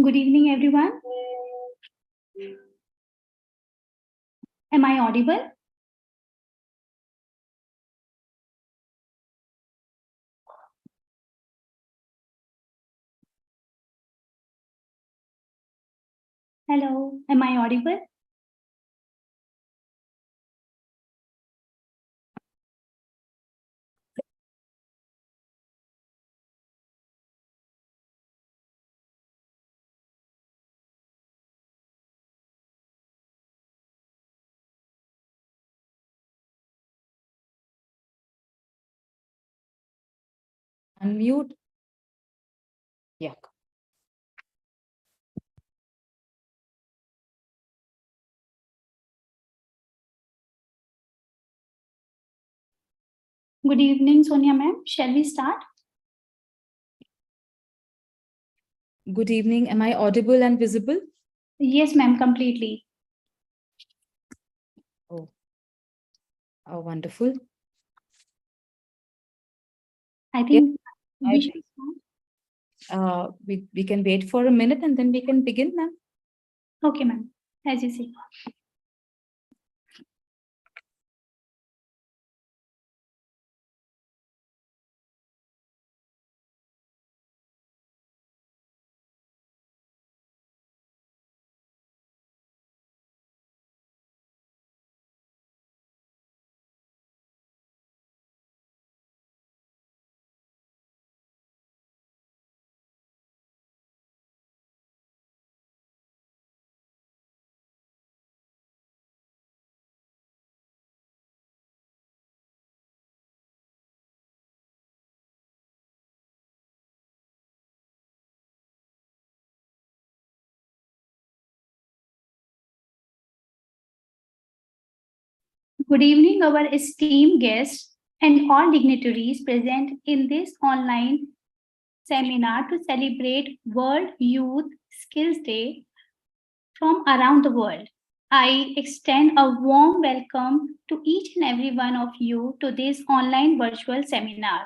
Good evening, everyone. Am I audible? Hello, am I audible? Unmute. Yeah. Good evening, Sonia ma'am. Shall we start? Good evening. Am I audible and visible? Yes, ma'am, completely. Oh, wonderful. I think I we should think start. we can wait for a minute and then we can begin, ma'am. Okay, ma'am, as you see. Good evening, our esteemed guests and all dignitaries present in this online seminar to celebrate World Youth Skills Day from around the world. I extend a warm welcome to each and every one of you to this online virtual seminar.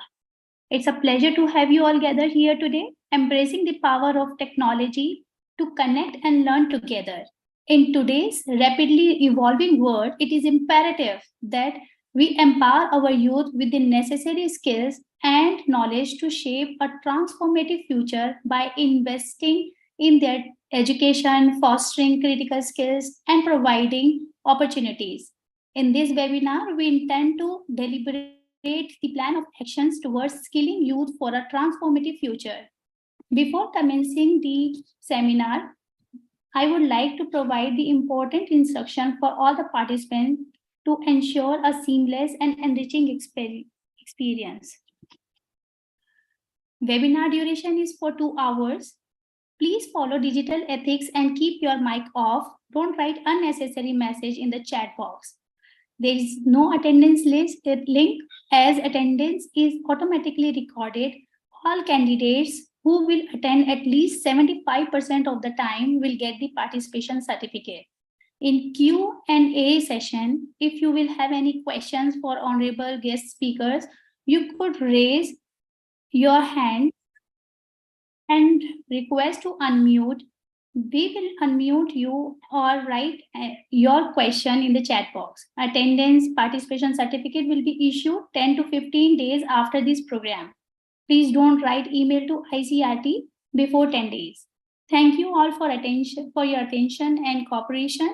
It's a pleasure to have you all gathered here today, embracing the power of technology to connect and learn together. In today's rapidly evolving world, it is imperative that we empower our youth with the necessary skills and knowledge to shape a transformative future by investing in their education, fostering critical skills, and providing opportunities. In this webinar, we intend to deliberate the plan of actions towards skilling youth for a transformative future. Before commencing the seminar, I would like to provide the important instruction for all the participants to ensure a seamless and enriching experience. Webinar duration is for 2 hours. Please follow digital ethics and keep your mic off. Don't write unnecessary message in the chat box. There is no attendance link as attendance is automatically recorded. All candidates who will attend at least 75% of the time will get the participation certificate. In Q&A session, if you will have any questions for honorable guest speakers, you could raise your hand and request to unmute. We will unmute you or write your question in the chat box. Attendance participation certificate will be issued 10 to 15 days after this program. Please don't write email to ICERT before 10 days. Thank you all for your attention and cooperation.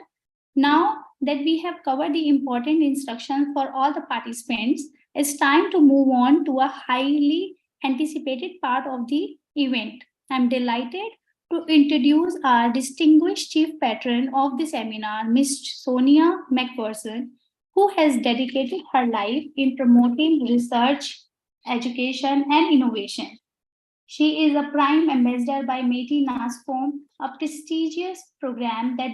Now that we have covered the important instructions for all the participants, it's time to move on to a highly anticipated part of the event. I'm delighted to introduce our distinguished chief patron of the seminar, Ms. Sonia McPherson, who has dedicated her life in promoting research, education, and innovation. She is a prime ambassador by Meti NASFOM, a prestigious program that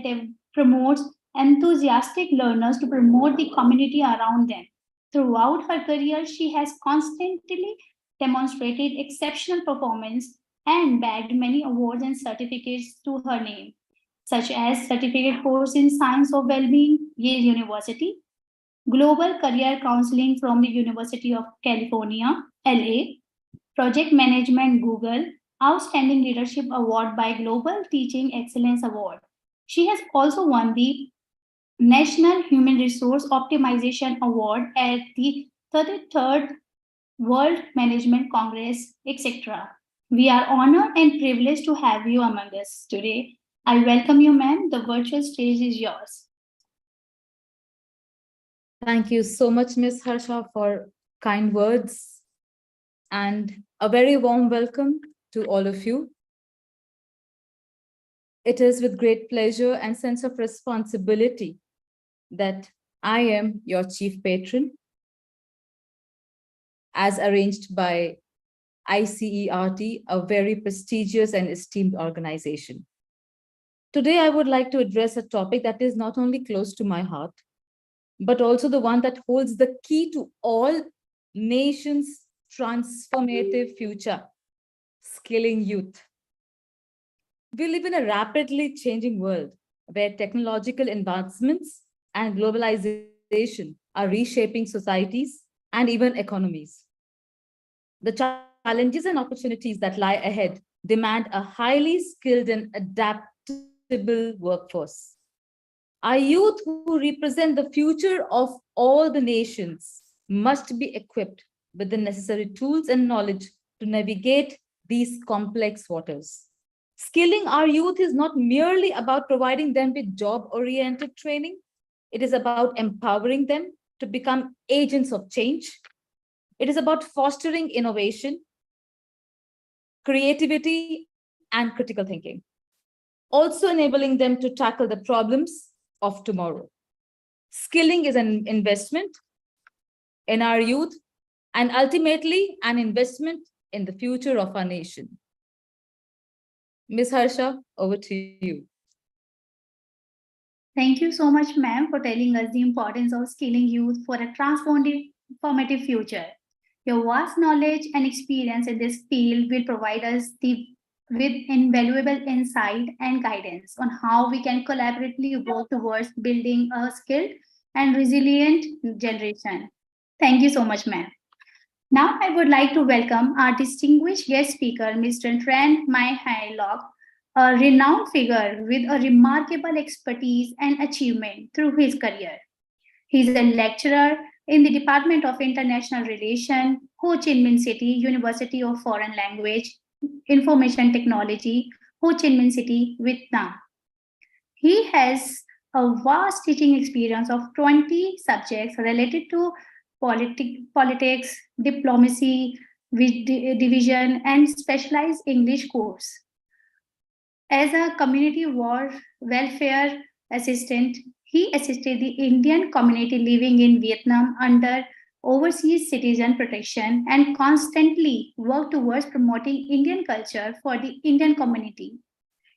promotes enthusiastic learners to promote the community around them. Throughout her career, she has constantly demonstrated exceptional performance and bagged many awards and certificates to her name, such as Certificate Course in Science of Wellbeing, Yale University, Global Career Counseling from the University of California, LA, Project Management, Google, Outstanding Leadership Award by Global Teaching Excellence Award. She has also won the National Human Resource Optimization Award at the 33rd World Management Congress, etc. We are honored and privileged to have you among us today. I welcome you, ma'am. The virtual stage is yours. Thank you so much, Ms. Harsha, for kind words and a very warm welcome to all of you. It is with great pleasure and sense of responsibility that I am your chief patron, as arranged by ICERT, a very prestigious and esteemed organization. Today, I would like to address a topic that is not only close to my heart, but also the one that holds the key to all nations' transformative future: skilling youth. We live in a rapidly changing world where technological advancements and globalization are reshaping societies and even economies. The challenges and opportunities that lie ahead demand a highly skilled and adaptable workforce. Our youth, who represent the future of all the nations, must be equipped with the necessary tools and knowledge to navigate these complex waters. Skilling our youth is not merely about providing them with job-oriented training. It is about empowering them to become agents of change. It is about fostering innovation, creativity, and critical thinking. Also enabling them to tackle the problems of tomorrow. Skilling is an investment in our youth and ultimately an investment in the future of our nation. Ms. Harsha, over to you. Thank you so much, ma'am, for telling us the importance of skilling youth for a transformative future. Your vast knowledge and experience in this field will provide us with invaluable insight and guidance on how we can collaboratively work towards building a skilled and resilient generation. Thank you so much, ma'am. Now, I would like to welcome our distinguished guest speaker, Mr. Trent Myhylock, a renowned figure with a remarkable expertise and achievement through his career. He is a lecturer in the Department of International Relations, Ho Chi Minh City, University of Foreign Language, Information Technology, Ho Chi Minh City, Vietnam. He has a vast teaching experience of 20 subjects related to politics, diplomacy, division, and specialized English course. As a community welfare assistant, he assisted the Indian community living in Vietnam under overseas citizen protection and constantly worked towards promoting Indian culture for the Indian community.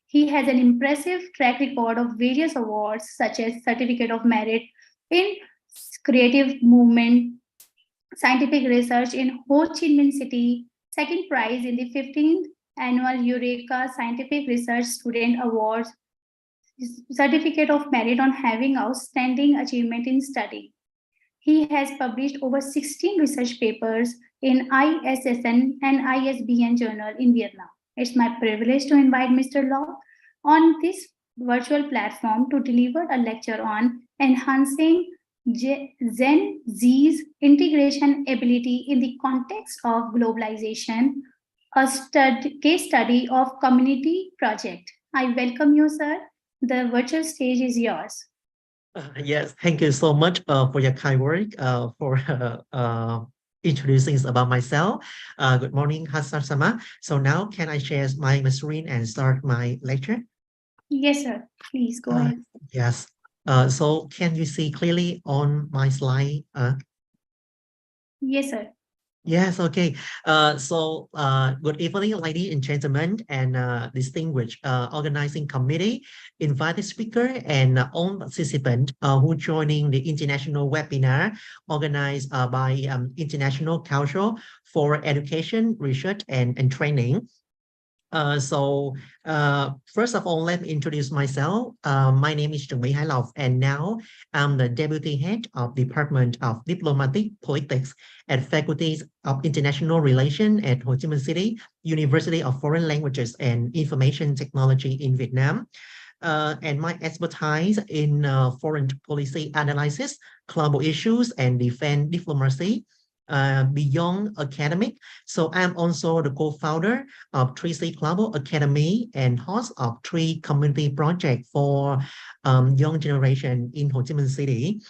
He has an impressive track record of various awards such as Certificate of Merit in Creative Movement, Scientific Research in Ho Chi Minh City, second prize in the 15th Annual Eureka Scientific Research Student Awards, Certificate of Merit on having outstanding achievement in study. He has published over 16 research papers in ISSN and ISBN journal in Vietnam. It's my privilege to invite Mr. Law on this virtual platform to deliver a lecture on enhancing Gen Z's integration ability in the context of globalization, a case study of community project. I welcome you, sir. The virtual stage is yours. Yes, thank you so much for your kind word, for introducing about myself. Good morning, Hassan Sama. So now can I share my screen and start my lecture? Yes, sir. Please go ahead. Yes. So can you see clearly on my slide? Yes, sir. Yes, okay. Good evening, ladies and gentlemen, and distinguished organizing committee, invited speaker, and all participants who joining the international webinar organized by International Council for Education, Research, and Training. First of all, let me introduce myself. My name is Trần Mỹ Hải Lộc, and now I'm the Deputy Head of Department of Diplomatic Politics at Faculties of International Relations at Ho Chi Minh City, University of Foreign Languages and Information Technology in Vietnam. And my expertise in foreign policy analysis, global issues, and defense diplomacy beyond academic. So I'm also the co-founder of 3C Global Academy and host of 3 community projects for young generation in Ho Chi Minh City.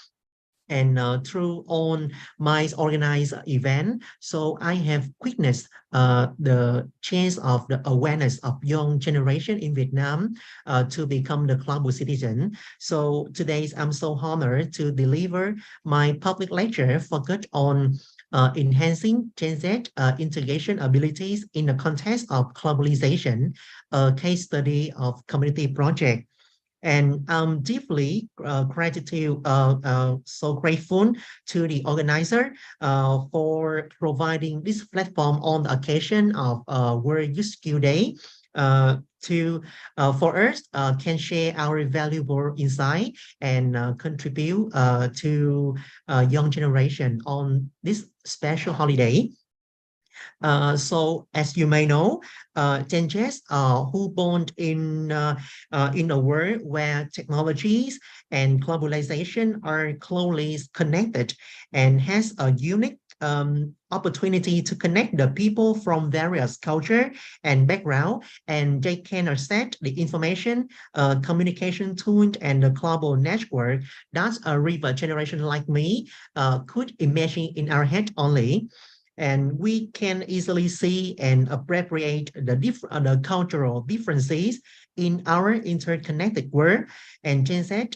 And through all my organized event, so I have witnessed the change of the awareness of young generation in Vietnam to become the global citizen. So today I'm so honored to deliver my public lecture focused on enhancing Gen Z integration abilities in the context of globalization, a case study of community project. And I'm deeply so grateful to the organizer for providing this platform on the occasion of World Youth Skill Day for us can share our valuable insight and contribute to young generation on this special holiday. So as you may know, Gen Z who born in a world where technologies and globalization are closely connected and has a unique opportunity to connect the people from various culture and background, and they can access the information, communication tool, and the global network that a river generation like me could imagine in our head only. And we can easily see and appropriate the cultural differences in our interconnected world. And Gen Z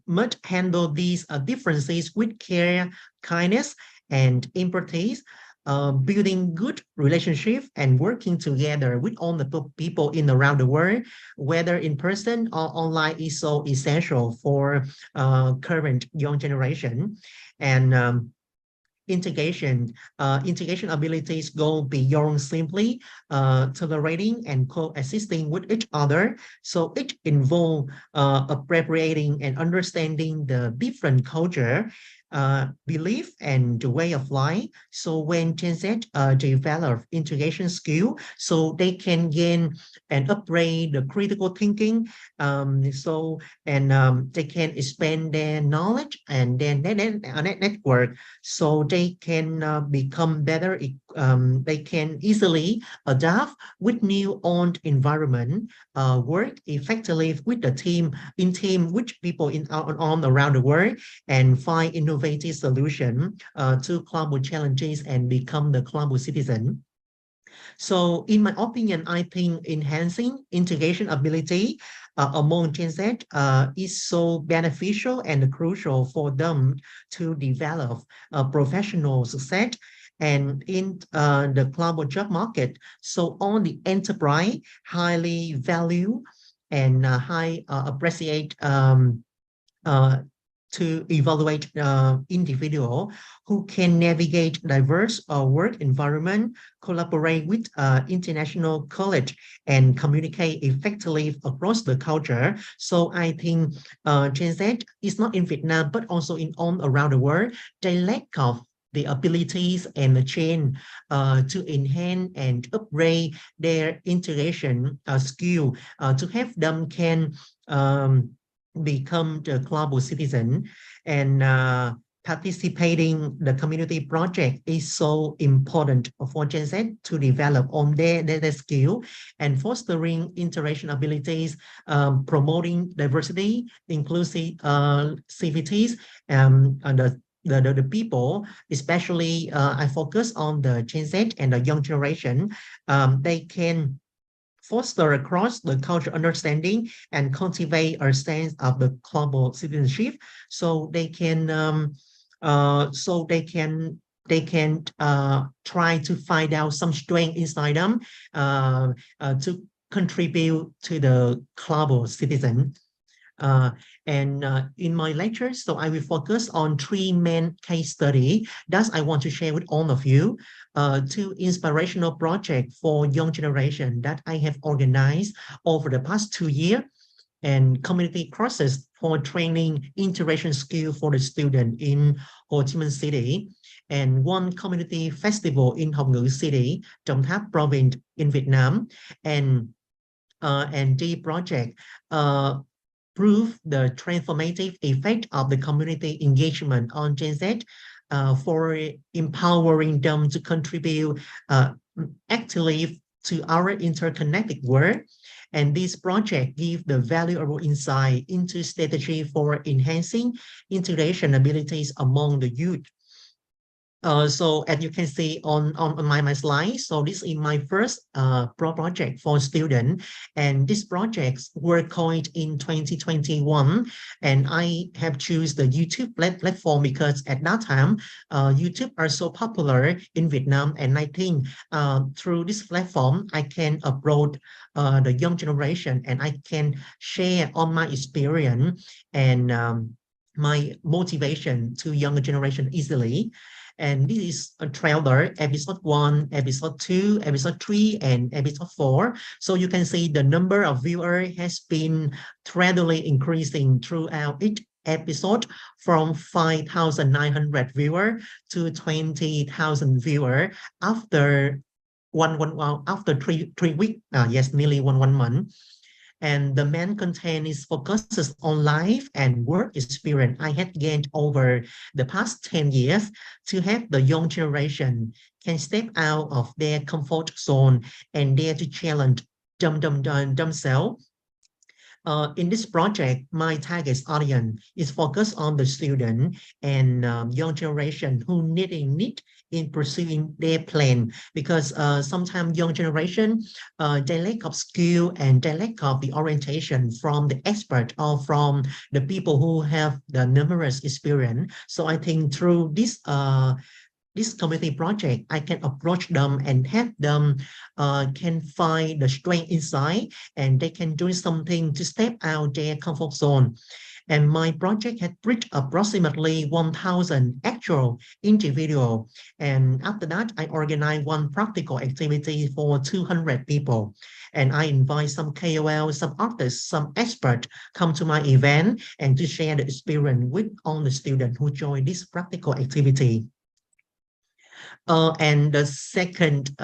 must handle these differences with care, kindness, and empathy, building good relationship and working together with all the people in around the world, whether in person or online, is so essential for current young generation. And integration abilities go beyond simply tolerating and coexisting with each other. So it involves appropriating and understanding the different culture, belief, and the way of life. So when Gen Z develop integration skill, so they can gain and upgrade the critical thinking. They can expand their knowledge and then network, so they can become better. They can easily adapt with new owned environment, work effectively with the team with people on around the world, and find innovative solution to global challenges and become the global citizen. So in my opinion, I think enhancing integration ability among Gen Z is so beneficial and crucial for them to develop professional success and in the global job market. So on the enterprise, highly value and high appreciate to evaluate individual who can navigate diverse work environment, collaborate with international colleagues, and communicate effectively across the culture. So I think Gen Z is not in Vietnam, but also in all around the world. They lack of the abilities and the chain to enhance and upgrade their integration skill to have them can become the global citizen. And participating the community project is so important for Gen Z to develop on their skill and fostering interaction abilities, promoting diversity, inclusivities, and the people, especially I focus on the Gen Z and the young generation. They can foster across the cultural understanding and cultivate a sense of the global citizenship, so they can try to find out some strength inside them to contribute to the global citizen. In my lecture, so I will focus on three main case studies that I want to share with all of you. Two inspirational projects for young generation that I have organized over the past 2 years, and community courses for training integration skill for the student in Ho Chi Minh City, and one community festival in Hồng Ngự City, Đồng Tháp Province in Vietnam, and the project prove the transformative effect of the community engagement on Gen Z for empowering them to contribute actively to our interconnected world. And this project gives the valuable insight into strategy for enhancing integration abilities among the youth. So as you can see on my slide, so this is my first project for students, and these projects were coined in 2021, and I have choose the YouTube platform because at that time YouTube are so popular in Vietnam, and I think through this platform I can approach the young generation, and I can share on my experience and my motivation to younger generation easily. And this is a trailer, episode 1, episode 2, episode 3, and episode 4. So you can see the number of viewers has been steadily increasing throughout each episode, from 5,900 viewers to 20,000 viewers after after three weeks. Yes, nearly one month. And the main content is focuses on life and work experience I had gained over the past 10 years to have the young generation can step out of their comfort zone and dare to challenge themselves. In this project, my target audience is focused on the student and young generation who need in pursuing their plan, because sometimes young generation they lack of skill and they lack of the orientation from the expert or from the people who have the numerous experience. So I think through this community project, I can approach them and help them can find the strength inside, and they can do something to step out their comfort zone. And my project had reached approximately 1,000 actual individuals. And after that, I organized one practical activity for 200 people. And I invite some KOL, some artists, some experts come to my event and to share the experience with all the students who join this practical activity. And the second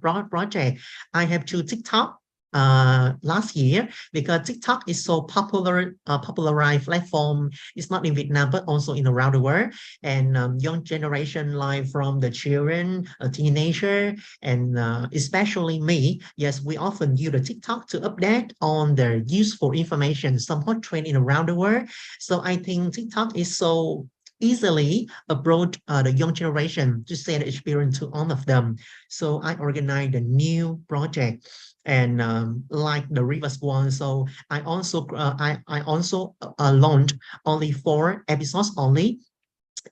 project, I have to TikTok last year, because TikTok is so popularized platform. It's not in Vietnam but also in around the world, and young generation like from the children, a teenager, and especially me. Yes, we often use the TikTok to update on the useful information, somewhat trending around the world. So I think TikTok is so easily approach the young generation to share the experience to all of them. So I organized a new project, and like the previous one, so I also launched only 4 episodes only.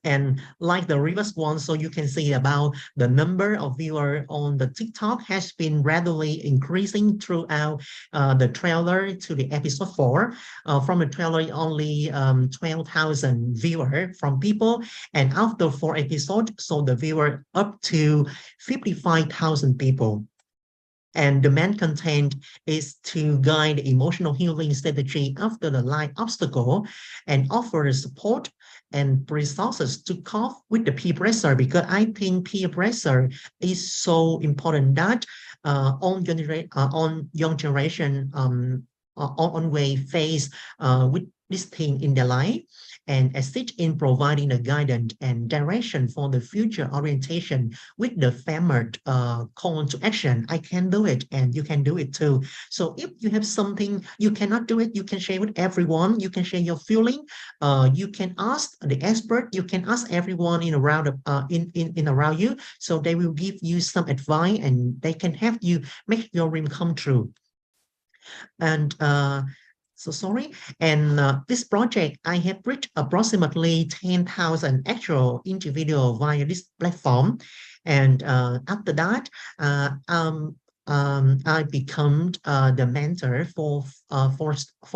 And like the previous one, so you can see about the number of viewers on the TikTok has been gradually increasing throughout the trailer to the episode 4. From the trailer, only 12,000 viewers from people, and after 4 episodes, so the viewer up to 55,000 people. And the main content is to guide the emotional healing strategy after the life obstacle and offer support and resources to cope with the peer pressure, because I think peer pressure is so important that on young generation on way face with this thing in their life, and assist in providing the guidance and direction for the future orientation with the framework call to action. I can do it and you can do it too. So if you have something you cannot do it, you can share with everyone. You can share your feeling. You can ask the expert. You can ask everyone in around around you. So they will give you some advice and they can help you make your dream come true. And this project, I have reached approximately 10,000 actual individuals via this platform. And after that, I become the mentor for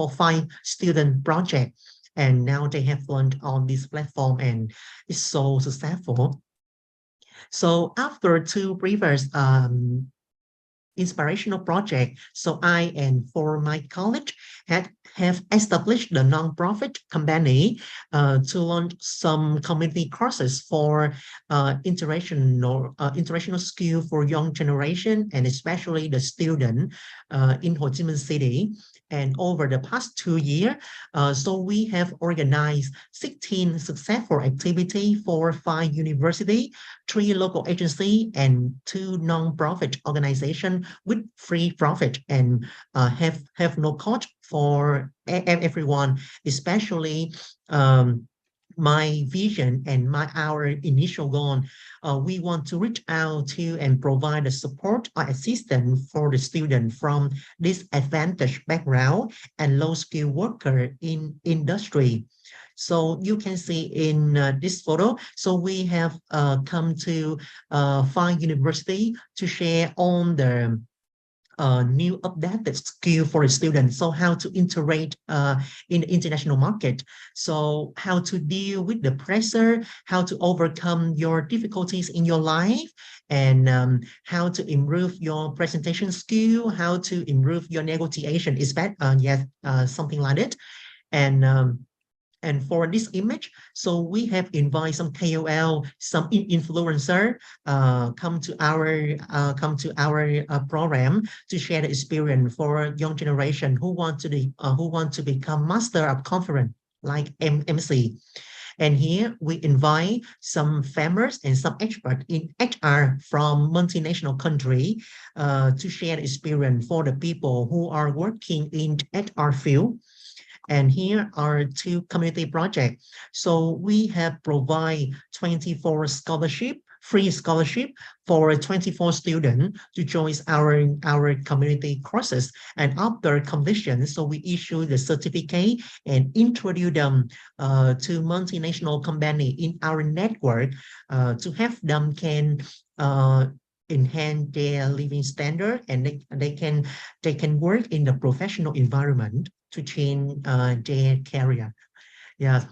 5 student project, and now they have learned on this platform and it's so successful. So after 2 previous inspirational project, so I and 4 my college have established the non-profit company to launch some community courses for international skill for young generation and especially the student in Ho Chi Minh City. And over the past 2 years, so we have organized 16 successful activities for 5 universities, 3 local agencies, and 2 non-profit organizations with free profit and have no cost for everyone, especially my vision and our initial goal. We want to reach out to and provide the support or assistance for the student from disadvantaged background and low skill worker in industry. So you can see in this photo, so we have come to 5 university to share on the new updated skill for a student. So how to integrate in the international market. So how to deal with the pressure, how to overcome your difficulties in your life, and how to improve your presentation skill, how to improve your negotiation. Is that yes, something like it. And for this image, so we have invited some KOL, some influencer come to our program to share the experience for young generation who want to become master of conference like MC. And here we invite some famous and some experts in HR from multinational country to share the experience for the people who are working in HR field. And here are 2 community projects. So we have provide 24 scholarship, free scholarship for 24 students to join our community courses. And after completion, so we issue the certificate and introduce them to multinational company in our network to have them can enhance their living standard, and they can work in the professional environment to change their career. Yeah.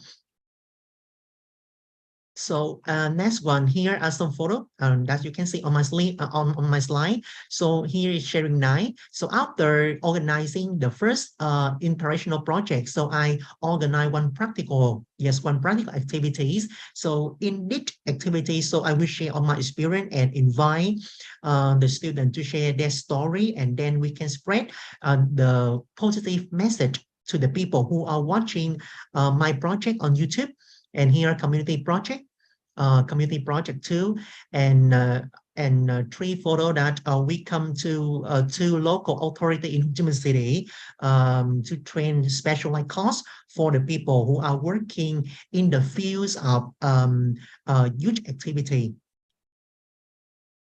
So next one, here are some photos that you can see on my slide. So here is sharing night. So after organizing the first inspirational project, so I organize one practical activities. So in this activity, so I will share on my experience and invite the student to share their story, and then we can spread the positive message to the people who are watching my project on YouTube. And here are community project 2, and 3 photo that we come to 2 local authority in Ho Chi Minh City to train specialized course for the people who are working in the fields of youth activity.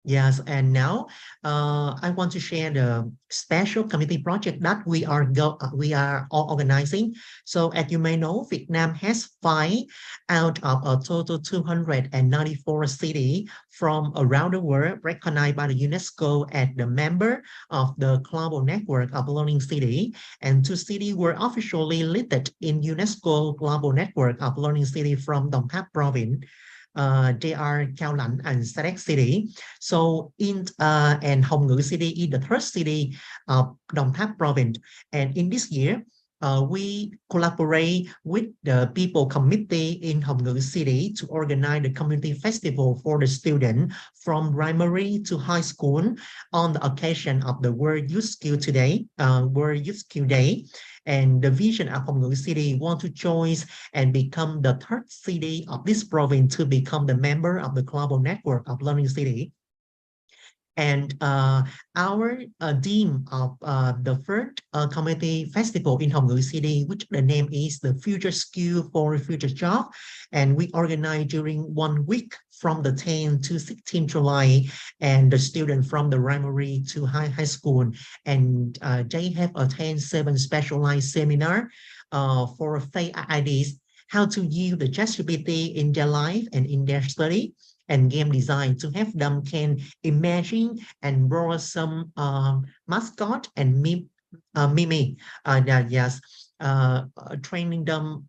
Yes, and now I want to share the special community project that we are all organizing. So as you may know, Vietnam has 5 out of a total 294 cities from around the world recognized by the UNESCO as the member of the Global Network of Learning City, and 2 cities were officially listed in UNESCO Global Network of Learning City from Đồng Tháp province. They are Cao Lãnh and Sa Đéc City. So and Hồng Ngự City is the 3rd city of Đồng Tháp province. And in this year, we collaborate with the people committee in Hồng Ngự City to organize the community festival for the students from primary to high school on the occasion of the World Youth Skill Day. And the vision of Hồng Ngự City want to join and become the 3rd city of this province to become the member of the Global Network of Learning City. And our theme of the 3rd community festival in Hồng Ngự City, which the name is the Future Skill for Future Job. And we organize during 1 week from the 10th to 16th July, and the students from the primary to high school. And they have attended 7 specialized seminars for fake ideas, how to use the ChatGPT in their life and in their study. and game design to have them can imagine and draw some mascot and mimi. Yes, training them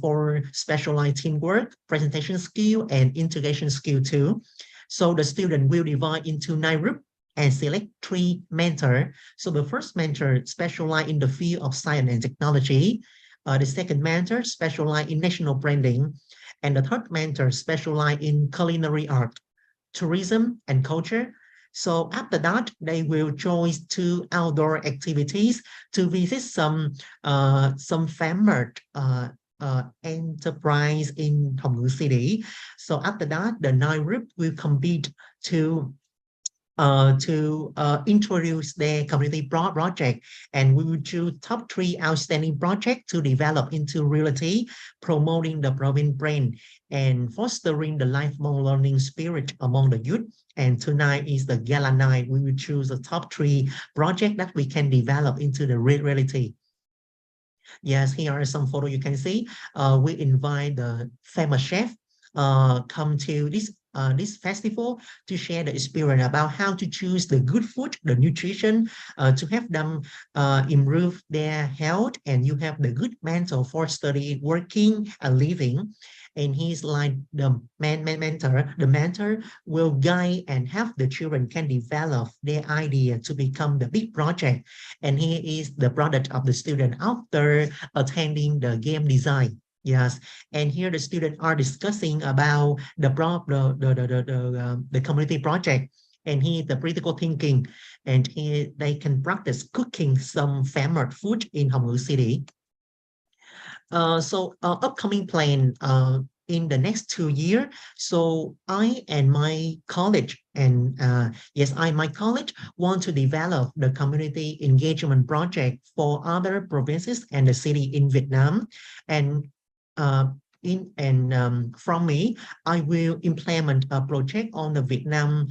for specialized teamwork, presentation skill, and integration skill too. So the student will divide into 9 groups and select 3 mentors. So the first mentor specialized in the field of science and technology. The second mentor specialized in national branding. And the third mentor specialized in culinary art, tourism, and culture. So after that, they will choose 2 outdoor activities to visit some famous enterprise in Hồng Ngự City. So after that, the 9 group will compete to introduce their community project, and we will choose top 3 outstanding projects to develop into reality, promoting the province brand and fostering the lifelong learning spirit among the youth. And tonight is the gala night. We will choose the top 3 projects that we can develop into the reality. Yes, here are some photos you can see. We invite the famous chef come to this festival to share the experience about how to choose the good food, the nutrition, to have them improve their health, and you have the good mentor for study, working, and living. And he's like the mentor. The mentor will guide and help the children can develop their idea to become the big project. And he is the product of the student after attending the game design. Yes, and here the students are discussing about the community project, and he the critical thinking, and they can practice cooking some famous food in Hồng Ngự City. So upcoming plan in the next 2 years. So I and my college and my college want to develop the community engagement project for other provinces and the city in Vietnam. And from me, I will implement a project on the Vietnam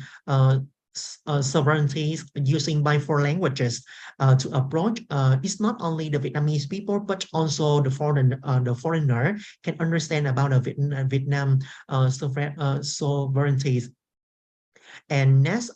sovereignties using by 4 languages to approach. It's not only the Vietnamese people, but also the foreigner can understand about the Vietnam sovereignties. And next,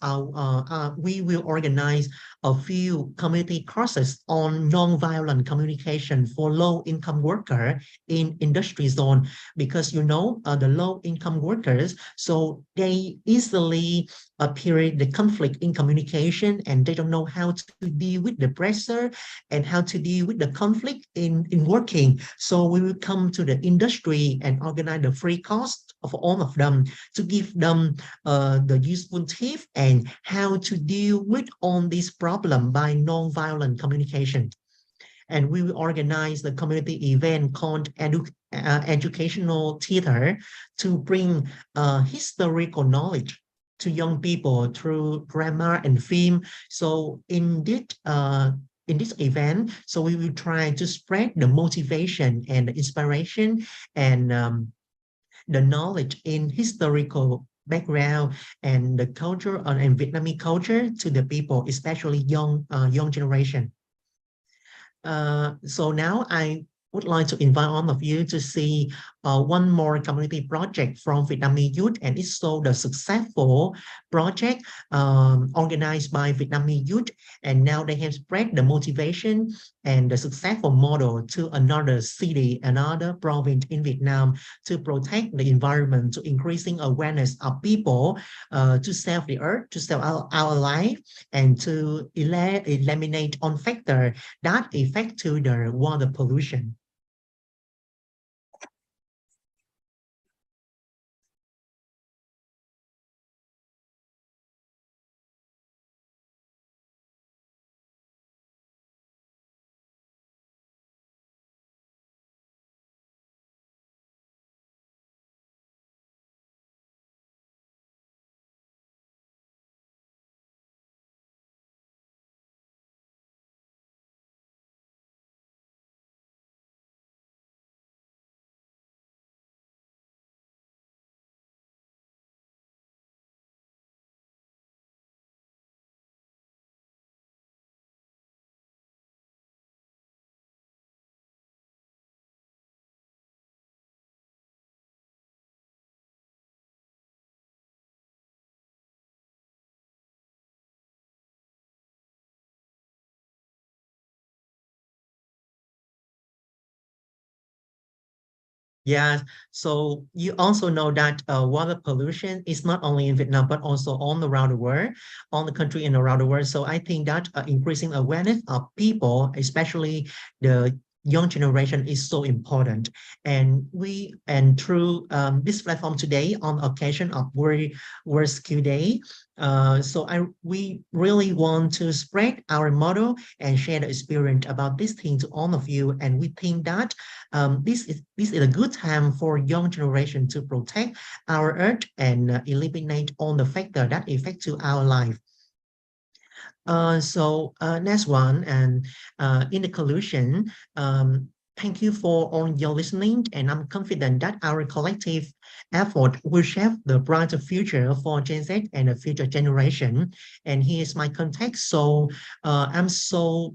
we will organize a few community courses on non-violent communication for low-income workers in industry zone, because the low-income workers, so they easily appear the conflict in communication, and they don't know how to deal with the pressure and how to deal with the conflict in working. So we will come to the industry and organize the free course of all of them to give them the useful tips and how to deal with all these problems by non-violent communication. And we will organize the community event called educational theater to bring historical knowledge to young people through drama and film. So in this event, so we will try to spread the motivation and the inspiration and the knowledge in historical background and the culture and Vietnamese culture to the people, especially young generation. So now I would like to invite all of you to see one more community project from Vietnamese youth, and it's so the successful project organized by Vietnamese youth, and now they have spread the motivation and the successful model to another city, another province in Vietnam to protect the environment, to increasing awareness of people to save the earth, to save our life, and to eliminate on factor that affect to the water pollution. Yeah, so you also know that water pollution is not only in Vietnam, but also all around the world, all the country and around the world. So I think that increasing awareness of people, especially the young generation, is so important. And through this platform today, on occasion of World Skill Day, we really want to spread our motto and share the experience about this thing to all of you. And we think that this is a good time for young generation to protect our earth and eliminate all the factor that affect to our life. Next one, and in the conclusion, thank you for all your listening, and I'm confident that our collective effort will shape the brighter future for Gen Z and the future generation. And here's my context. I'm so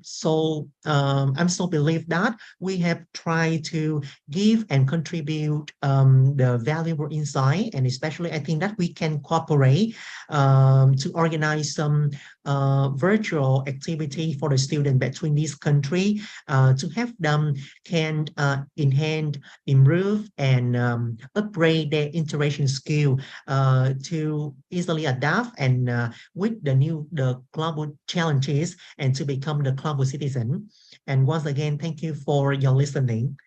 believe that we have tried to give and contribute the valuable insight, and especially I think that we can cooperate to organize some virtual activity for the student between this country to have them can enhance, improve, and upgrade their interaction skill to easily adapt and with the global challenges and to become the global citizen. And once again, thank you for your listening.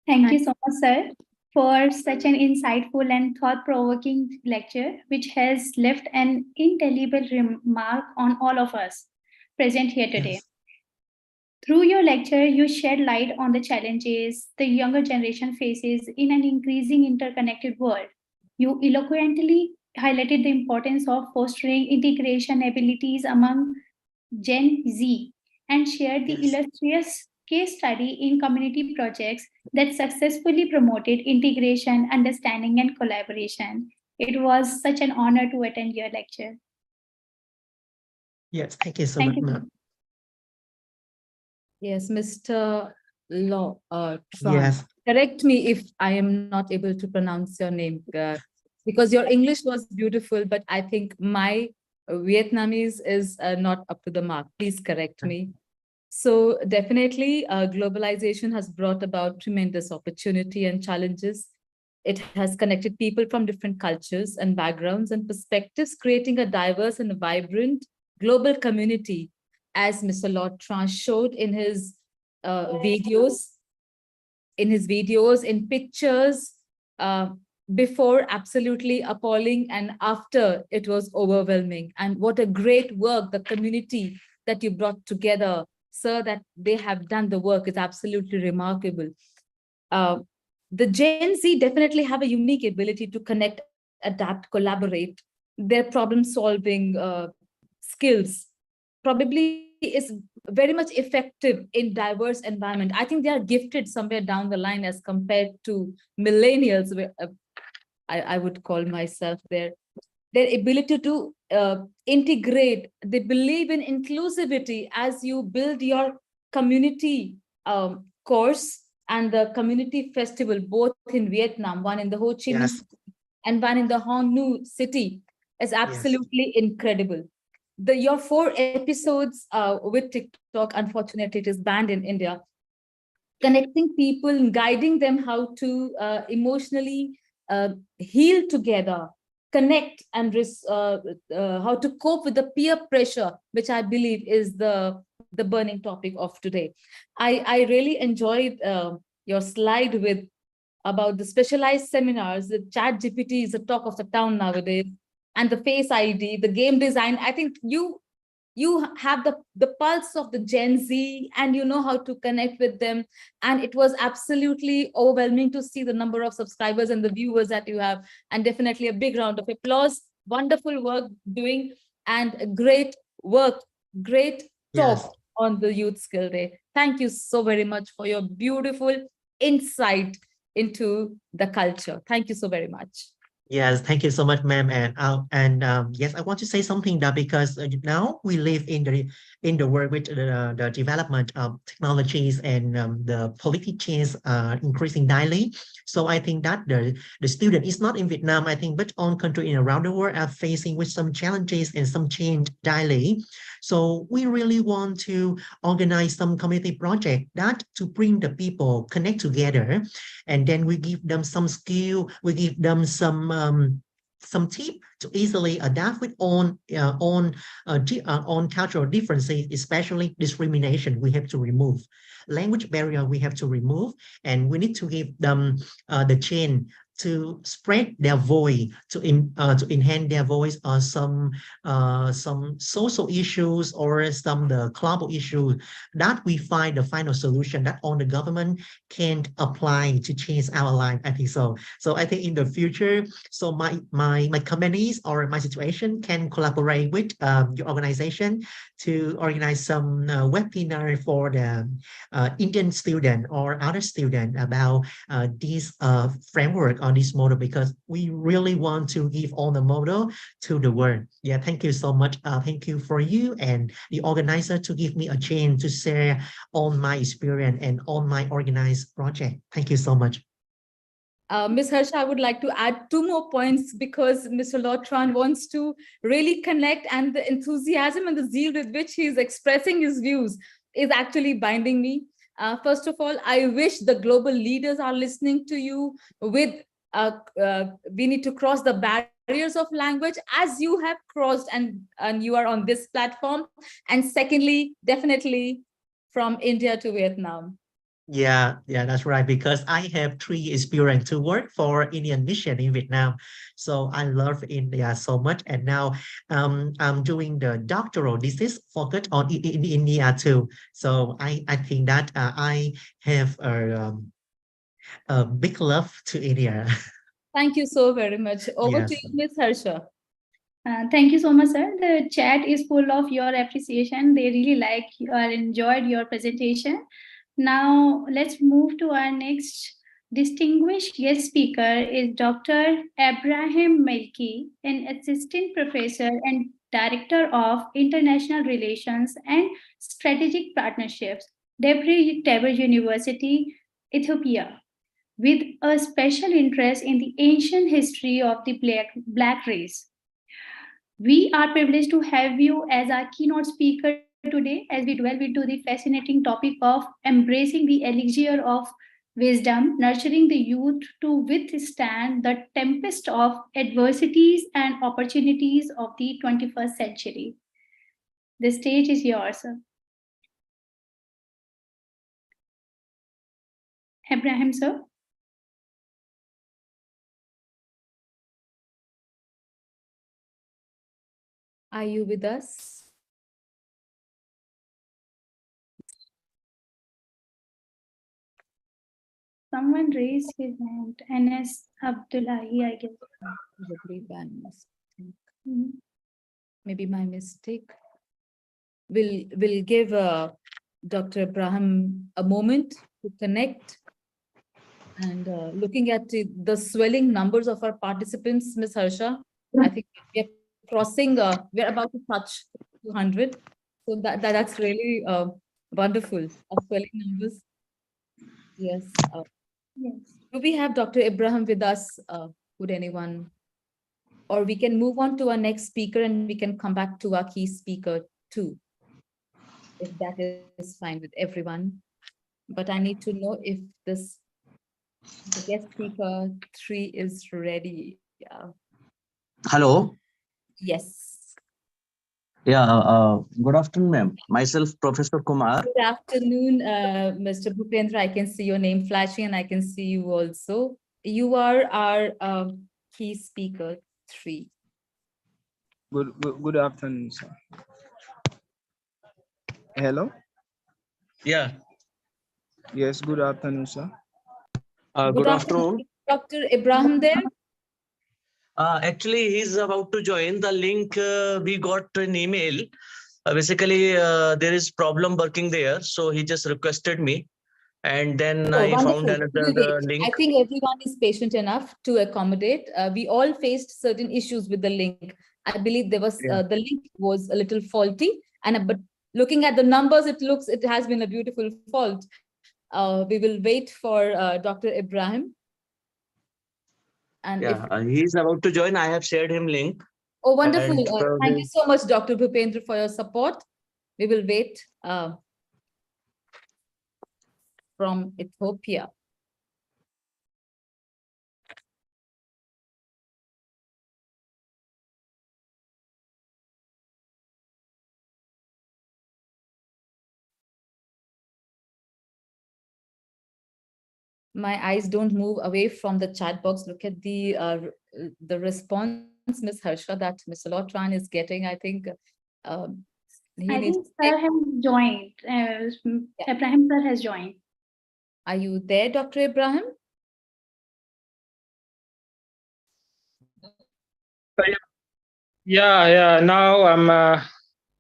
Thank you so much, sir, for such an insightful and thought-provoking lecture, which has left an indelible remark on all of us present here today. Yes. Through your lecture, you shed light on the challenges the younger generation faces in an increasing interconnected world. You eloquently highlighted the importance of fostering integration abilities among Gen Z and shared the Yes. illustrious case study in community projects that successfully promoted integration, understanding, and collaboration. It was such an honor to attend your lecture. Yes. Thank you so Thank much, you. ma'am. Yes, Mr. Tran. Yes. Correct me if I am not able to pronounce your name, because your English was beautiful, but I think my Vietnamese is not up to the mark. Please correct me. So definitely, globalization has brought about tremendous opportunity and challenges. It has connected people from different cultures and backgrounds and perspectives, creating a diverse and vibrant global community, as Mr. Lord Tranche showed videos, in pictures, uh, before absolutely appalling and after it was overwhelming. And what a great work, the community that you brought together, sir, that they have done the work is absolutely remarkable. Uh, the Gen Z definitely have a unique ability to connect, adapt, collaborate. Their problem solving skills probably is very much effective in diverse environment. I think they are gifted somewhere down the line as compared to millennials, where I would call myself there. Their ability to integrate, they believe in inclusivity as you build your community course and the community festival, both in Vietnam, one in the Ho Chi Minh Yes. City and one in the Hong Nu city, is Yes. absolutely incredible. Your 4 episodes with TikTok, unfortunately, it is banned in India, connecting people and guiding them how to emotionally heal together, connect, and how to cope with the peer pressure, which I believe is the burning topic of today. I really enjoyed your slide with about the specialized seminars. The chat GPT is the talk of the town nowadays, and the face ID, the game design. I think you have the pulse of the Gen Z, and you know how to connect with them. And it was absolutely overwhelming to see the number of subscribers and the viewers that you have. And definitely a big round of applause. Wonderful work doing, and great work, great Yes. talk on the Youth Skill Day. Thank you so very much for your beautiful insight into the culture. Thank you so very much. Yes, thank you so much, ma'am. And yes, I want to say something that because now we live in the world with the development of technologies and the political change increasing daily. So I think that the student is not in Vietnam, I think, but all countries around the world are facing with some challenges and some change daily. So we really want to organize some community project that to bring the people connect together, and then we give them some skill, we give them some tip to easily adapt with on cultural differences, especially discrimination we have to remove, language barrier we have to remove, and we need to give them the chance to spread their voice, to enhance their voice on some social issues or some the global issues that we find the final solution that all the government can apply to change our life. I think so. So I think in the future, so my companies or my situation can collaborate with your organization to organize some webinar for the Indian student or other student about this framework on this model, because we really want to give all the model to the world. Yeah, thank you so much. Thank you for you and the organizer to give me a chance to share all my experience and all my organized project. Thank you so much. Ms. Harsha, I would like to add 2 more points because Mr. Lotran wants to really connect, and the enthusiasm and the zeal with which he is expressing his views is actually binding me. First of all, I wish the global leaders are listening to you with, we need to cross the barriers of language as you have crossed, and you are on this platform. And secondly, definitely from India to Vietnam. Yeah, that's right. Because I have 3 experience to work for Indian mission in Vietnam. So I love India so much. And now I'm doing the doctoral thesis focused on in India too. So I think that I have a big love to India. Thank you so very much. Over to Yes. you, Ms. Harsha. Thank you so much, sir. The chat is full of your appreciation. They really like or enjoyed your presentation. Now, let's move to our next distinguished guest speaker is Dr. Abraham Melki, an assistant professor and director of international relations and strategic partnerships, Debre Tabor University, Ethiopia, with a special interest in the ancient history of the black race. We are privileged to have you as our keynote speaker today as we delve into the fascinating topic of embracing the elixir of wisdom, nurturing the youth to withstand the tempest of adversities and opportunities of the 21st century. The stage is yours, sir. Abraham, sir. Are you with us? Someone raised his hand. Anas Abdullahi, I guess. Probably by mistake. Mhm. Maybe my mistake. We'll give Dr. Abraham a moment to connect. And looking at the swelling numbers of our participants, Ms. Harsha, I think we're crossing, we're about to touch 200. So that's really wonderful, our swelling numbers. Yes. Yes. Do we have Dr. Abraham with us? Would anyone? Or we can move on to our next speaker and we can come back to our key speaker too, if that is fine with everyone. But I need to know if the guest speaker 3 is ready. Yeah. Hello. Yes. Yeah. Good afternoon, ma'am. Myself, Professor Kumar. Good afternoon, Mr. Bhupendra. I can see your name flashing and I can see you also. You are our key speaker 3. Good afternoon, sir. Hello. Yeah. Yes. Good afternoon, sir. Good afternoon. Dr. Abraham there? Actually, he's about to join. The link we got an email. Basically, there is problem working there, so he just requested me. And then Oh, I found wonderful. We will another wait. link. I think everyone is patient enough to accommodate. We all faced certain issues with the link. I believe there was Yeah. the link was a little faulty, and but looking at the numbers, it has been a beautiful fault. We will wait for Dr. Ibrahim. And if Yeah, he's about to join. I have shared him link. oh, wonderful! And Thank you so much, Dr. Bhupendra, for your support. We will wait from Ethiopia. My eyes don't move away from the chat box. Look at the response, Ms. Harsha, that Mr. Lotran is getting. I think he I needs think to sir check. has joined. Ibrahim sir has joined. Are you there, Dr. Ibrahim? Yeah. Now I'm.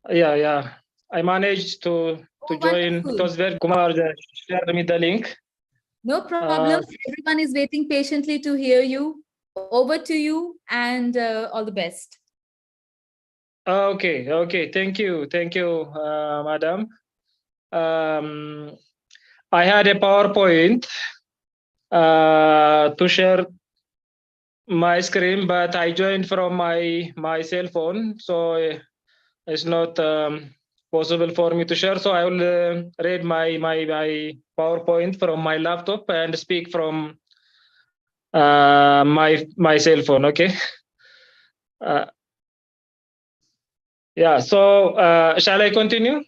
Yeah. I managed to Oh, join. It wonderful. was very Kumar shared me the link. No problem. Everyone is waiting patiently to hear you. Over to you, and all the best. Okay. Thank you, madam. I had a PowerPoint to share my screen, but I joined from my cell phone, so it's not possible for me to share. So I will read my PowerPoint from my laptop and speak from my cell phone. Okay. Yeah. So shall I continue?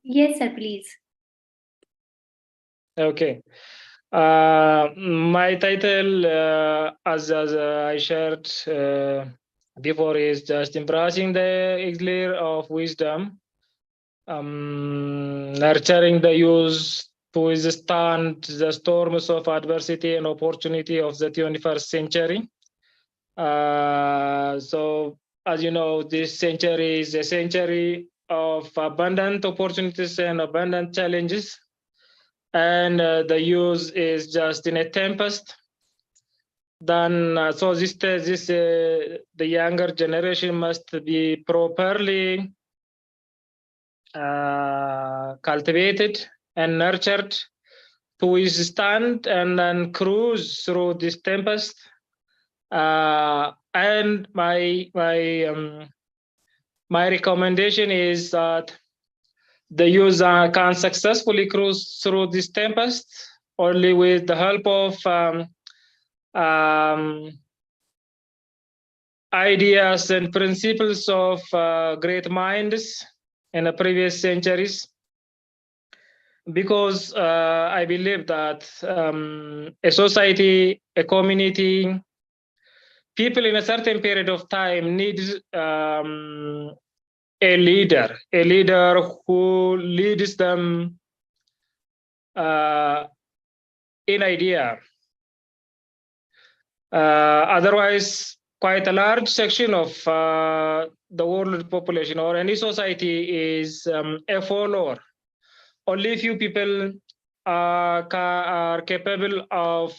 Yes, sir, please. Okay. My title, as I shared before, is just embracing the exile of wisdom, nurturing the youth to withstand the storms of adversity and opportunity of the 21st century. So, as you know, this century is a century of abundant opportunities and abundant challenges. And the youth is just in a tempest. Then, so the younger generation must be properly cultivated and nurtured to withstand and then cruise through this tempest. And my recommendation is that the user can successfully cruise through this tempest only with the help of ideas and principles of great minds in the previous centuries. Because I believe that a society, a community, people in a certain period of time need a leader who leads them in idea. Otherwise, quite a large section of the world population or any society is a follower. Only few people are capable of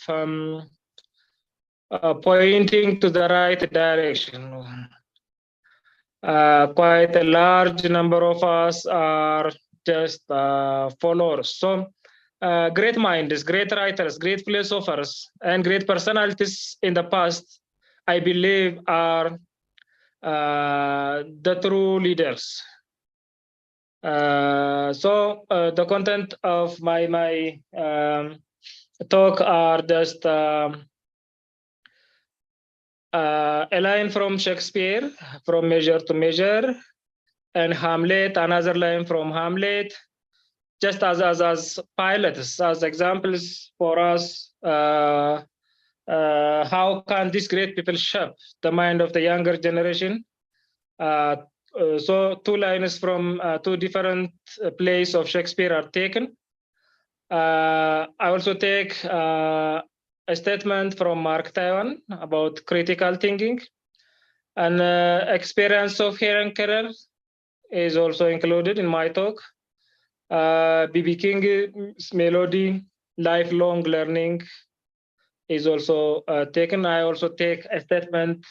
pointing to the right direction. Quite a large number of us are just followers. So great minds, great writers, great philosophers, and great personalities in the past, I believe, are the true leaders. So the content of my talk are just a line from Shakespeare, from Measure to Measure, and Hamlet, another line from Hamlet, just as pilots, as examples for us. How can these great people shape the mind of the younger generation? So two lines from two different plays of Shakespeare are taken. I also take a statement from Mark Twain about critical thinking. An experience of Helen Keller is also included in my talk. B.B. King's melody, lifelong learning is also taken. I also take a statement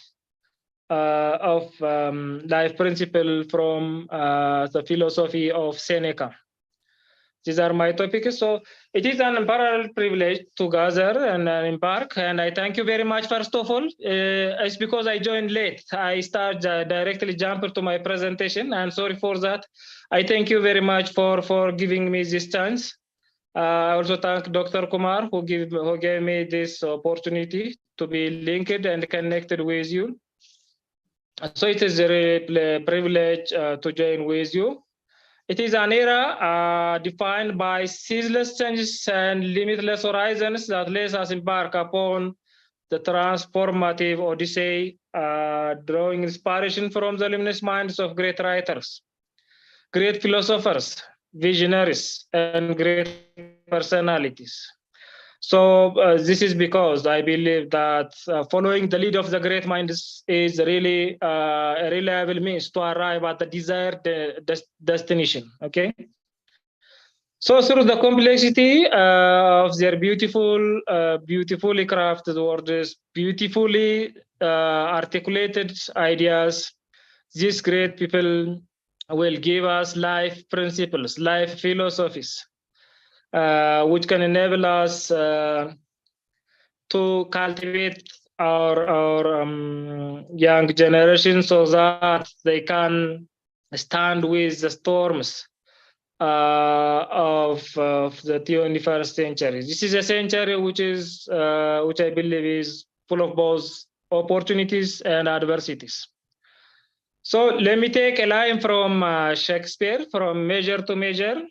of life principle from the philosophy of Seneca. These are my topics. So it is an unparalleled privilege to gather and embark. And I thank you very much, first of all. It's because I joined late. I start directly jump to my presentation. I'm sorry for that. I thank you very much for giving me this chance. I also thank Dr. Kumar who gave me this opportunity to be linked and connected with you. So it is a real privilege to join with you. It is an era defined by ceaseless changes and limitless horizons that lets us embark upon the transformative odyssey, drawing inspiration from the luminous minds of great writers, great philosophers, visionaries, and great personalities. So this is because I believe that following the lead of the great minds is really a reliable means to arrive at the desired destination. Okay. So through the complexity of their beautifully crafted words, beautifully articulated ideas, these great people will give us life principles, life philosophies, which can enable us to cultivate our young generation so that they can stand with the storms of the 21st century. This is a century which I believe is full of both opportunities and adversities. So let me take a line from Shakespeare, from Measure to Measure.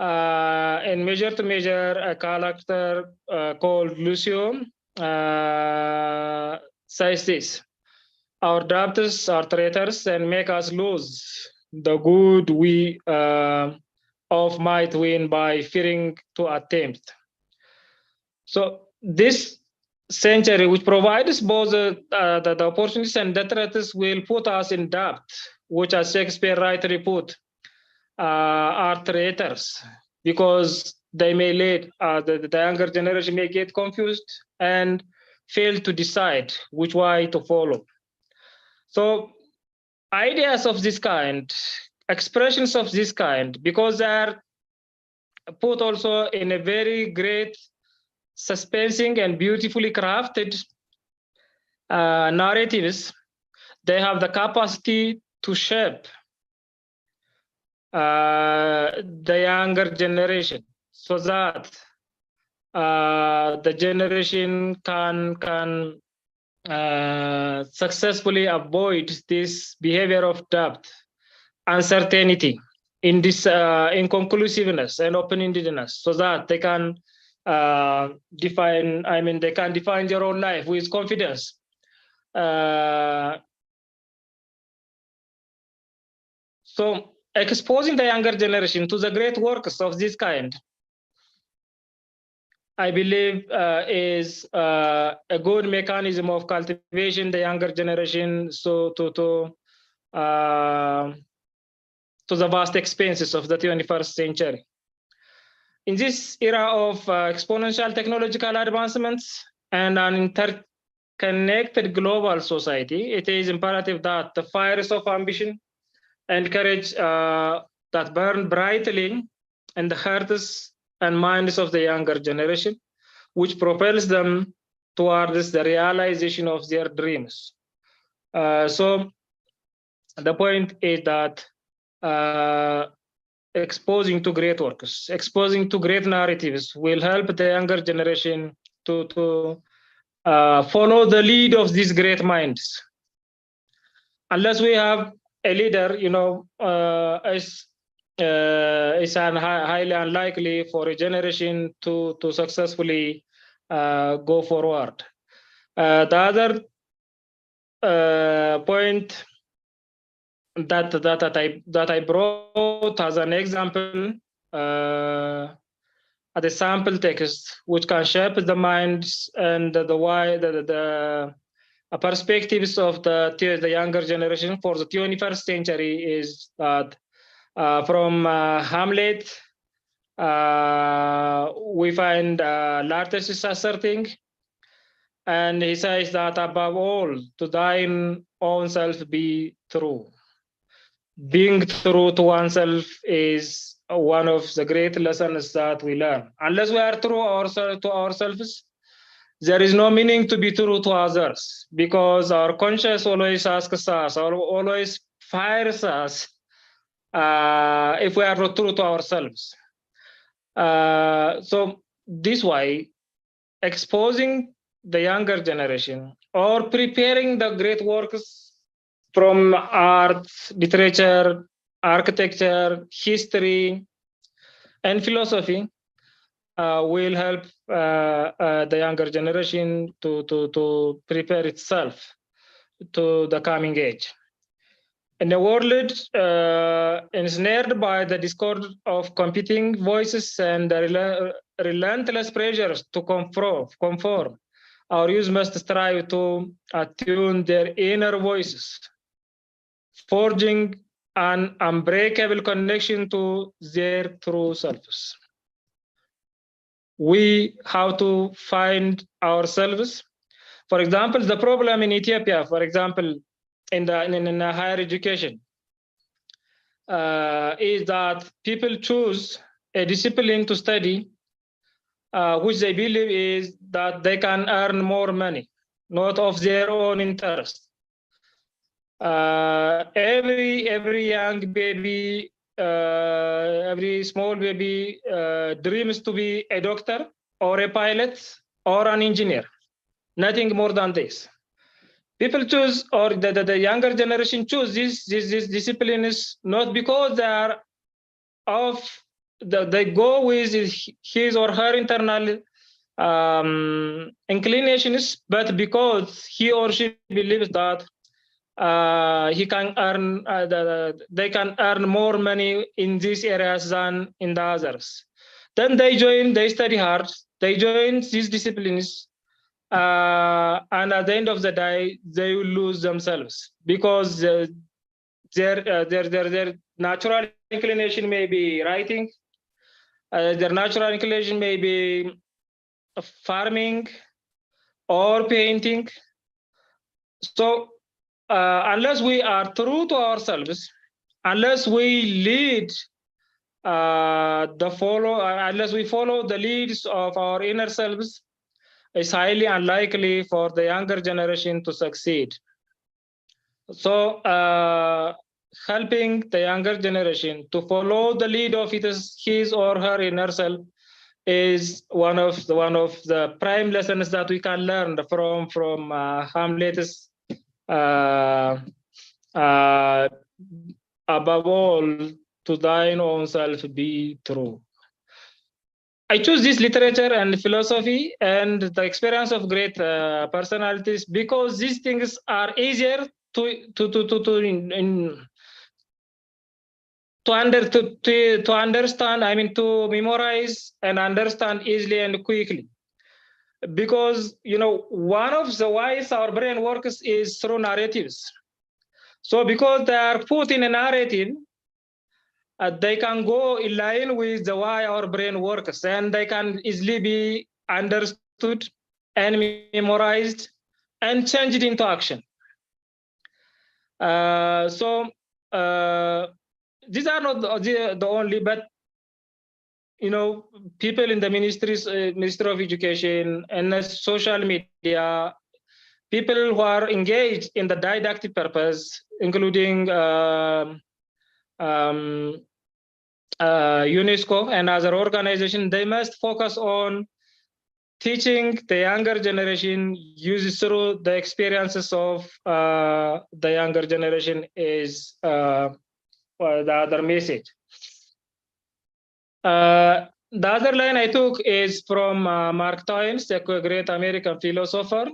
In Measure to Measure, a character called Lucio says this: our doubters are traitors and make us lose the good we of might win by fearing to attempt. So this century, which provides both the opportunities and the threats, will put us in doubt, which, as Shakespeare rightly put, are traitors, because they may lead the younger generation may get confused and fail to decide which way to follow. So ideas of this kind, expressions of this kind, because they are put also in a very great suspensing and beautifully crafted narratives, they have the capacity to shape the younger generation so that the generation can successfully avoid this behavior of doubt, uncertainty, in this inconclusiveness and open-endedness, so that they can define their own life with confidence. So exposing the younger generation to the great works of this kind, I believe, is a good mechanism of cultivation the younger generation so to the vast expenses of the 21st century. In this era of exponential technological advancements and an interconnected global society, it is imperative that the fires of ambition and courage that burn brightly in the hearts and minds of the younger generation, which propels them towards the realization of their dreams. So the point is that exposing to great works, exposing to great narratives will help the younger generation to follow the lead of these great minds. Unless we have a leader, it's highly unlikely for a generation to successfully go forward. The other point that I brought as an example at the sample text, which can shape the minds and the perspectives of the younger generation for the 21st century, is that From Hamlet, we find Laertes is asserting, and he says that above all, to thine own self be true. Being true to oneself is one of the great lessons that we learn. Unless we are true to ourselves, there is no meaning to be true to others, because our conscience always asks us, or always fires us if we are not true to ourselves. So this way, exposing the younger generation or preparing the great works from art, literature, architecture, history, and philosophy will help the younger generation to prepare itself to the coming age. In a world ensnared by the discord of competing voices and the relentless pressures to conform, our youth must strive to attune their inner voices, forging an unbreakable connection to their true selves. We have to find ourselves. For example, the problem in Ethiopia, for example, in the higher education, is that people choose a discipline to study, which they believe is that they can earn more money, not of their own interest. Every young baby, every small baby dreams to be a doctor or a pilot or an engineer, nothing more than this. People choose, or the younger generation choose this disciplines not because they are they go with his or her internal inclinations, but because he or she believes that he can earn, they can earn more money in these areas than in the others. Then they study hard, they join these disciplines, and at the end of the day, they will lose themselves because their natural inclination may be writing, their natural inclination may be farming or painting. So unless we are true to ourselves, unless we lead unless we follow the leads of our inner selves, it's highly unlikely for the younger generation to succeed. So helping the younger generation to follow the lead of his or her inner self is one of the prime lessons that we can learn from Hamlet's above all, to thine own self be true. I choose this literature and philosophy and the experience of great personalities because these things are easier to understand. I mean, to memorize and understand easily and quickly. Because one of the ways our brain works is through narratives. So because they are put in a narrative, they can go in line with the way our brain works, and they can easily be understood and memorized and changed into action. So these are not the only, but people in the Ministry of Education and the social media, people who are engaged in the didactic purpose, including UNESCO and other organizations, they must focus on teaching the younger generation uses through the experiences of the younger generation is the other message. The other line I took is from Mark Twain, the great American philosopher.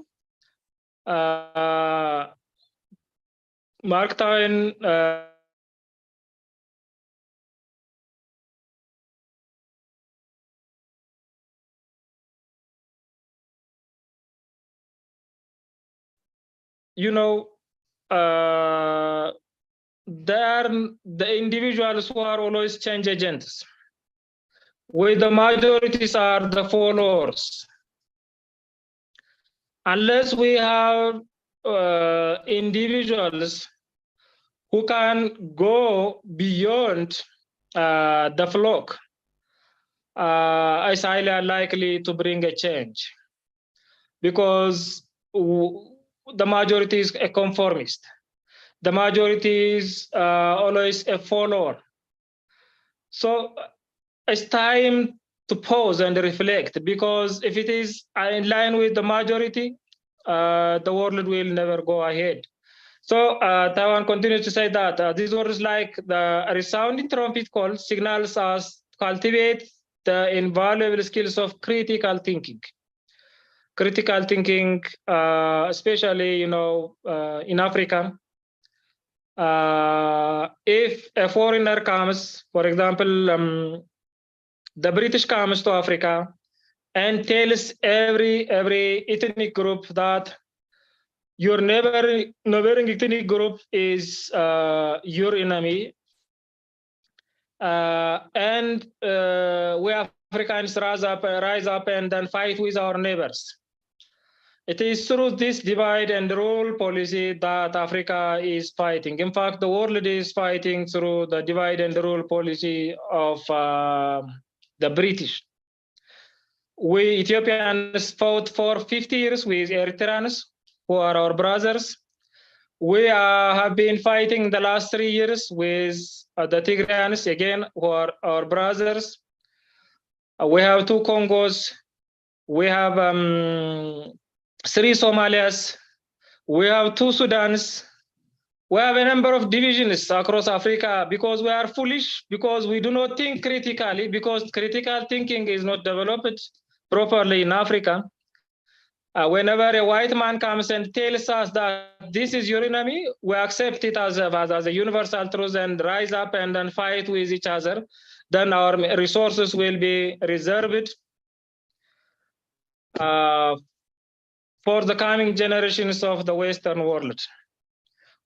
Mark Twain they are the individuals who are always change agents, where the majorities are the followers. Unless we have individuals who can go beyond the flock, is highly unlikely to bring a change, because the majority is a conformist. The majority is always a follower. So it's time to pause and reflect, because if it is in line with the majority, the world will never go ahead. So Taiwan continues to say that these words, like the resounding trumpet call, signals us to cultivate the invaluable skills of critical thinking. Critical thinking, especially in Africa. If a foreigner comes, for example, the British comes to Africa and tells every ethnic group that your neighboring ethnic group is your enemy, and we Africans rise up and then fight with our neighbors. It is through this divide and rule policy that Africa is fighting. In fact, the world is fighting through the divide and rule policy of the British. We Ethiopians fought for 50 years with Eritreans, who are our brothers. We have been fighting the last 3 years with the Tigrayans, again, who are our brothers. We have 2 Congos. We have 3 Somalias. We have 2 Sudans. We have a number of divisions across Africa, because we are foolish, because we do not think critically, because critical thinking is not developed properly in Africa. Whenever a white man comes and tells us that this is your enemy, we accept it as a universal truth and rise up and then fight with each other. Then our resources will be reserved for the coming generations of the Western world.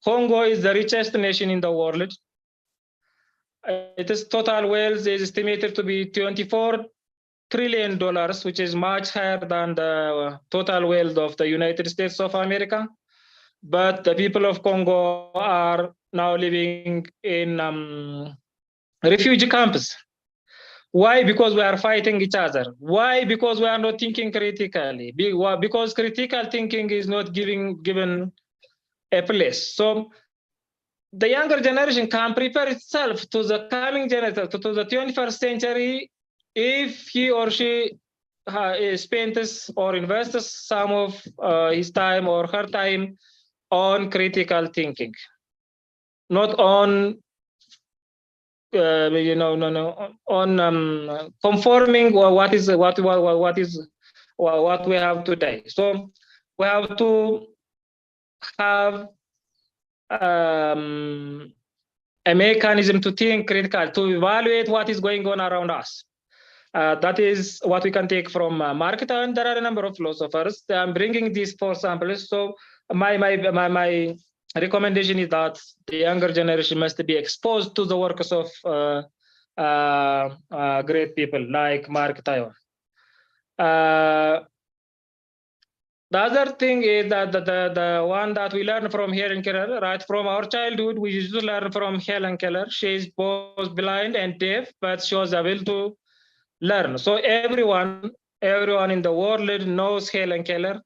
Congo is the richest nation in the world. Its total wealth is estimated to be $24 trillion, which is much higher than the total wealth of the United States of America. But the people of Congo are now living in refugee camps. Why? Because we are fighting each other. Why? Because we are not thinking critically. Because critical thinking is not given a place. So the younger generation can prepare itself to the coming generation, to the 21st century, if he or she spends or invests some of his time or her time on critical thinking, not on on conforming what we have today. So we have to have a mechanism to think critical, to evaluate what is going on around us. That is what we can take from Mark, and there are a number of philosophers. I'm bringing these 4 samples. So my recommendation is that the younger generation must be exposed to the works of great people like Mark Twain. The other thing is that the one that we learn from Helen Keller, right from our childhood, we used to learn from Helen Keller. She is both blind and deaf, but she was able to learn. So everyone in the world knows Helen Keller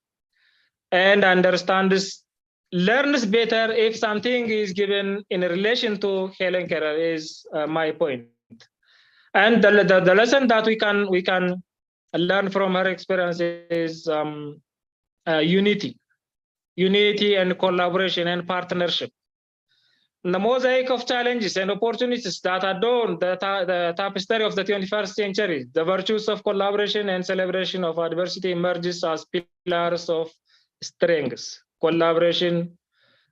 and understands, learns better if something is given in relation to Helen Keller, is my point. And the lesson that we can learn from her experience is unity and collaboration and partnership. The mosaic of challenges and opportunities that adorn the tapestry of the 21st century, the virtues of collaboration and celebration of adversity emerges as pillars of strengths. Collaboration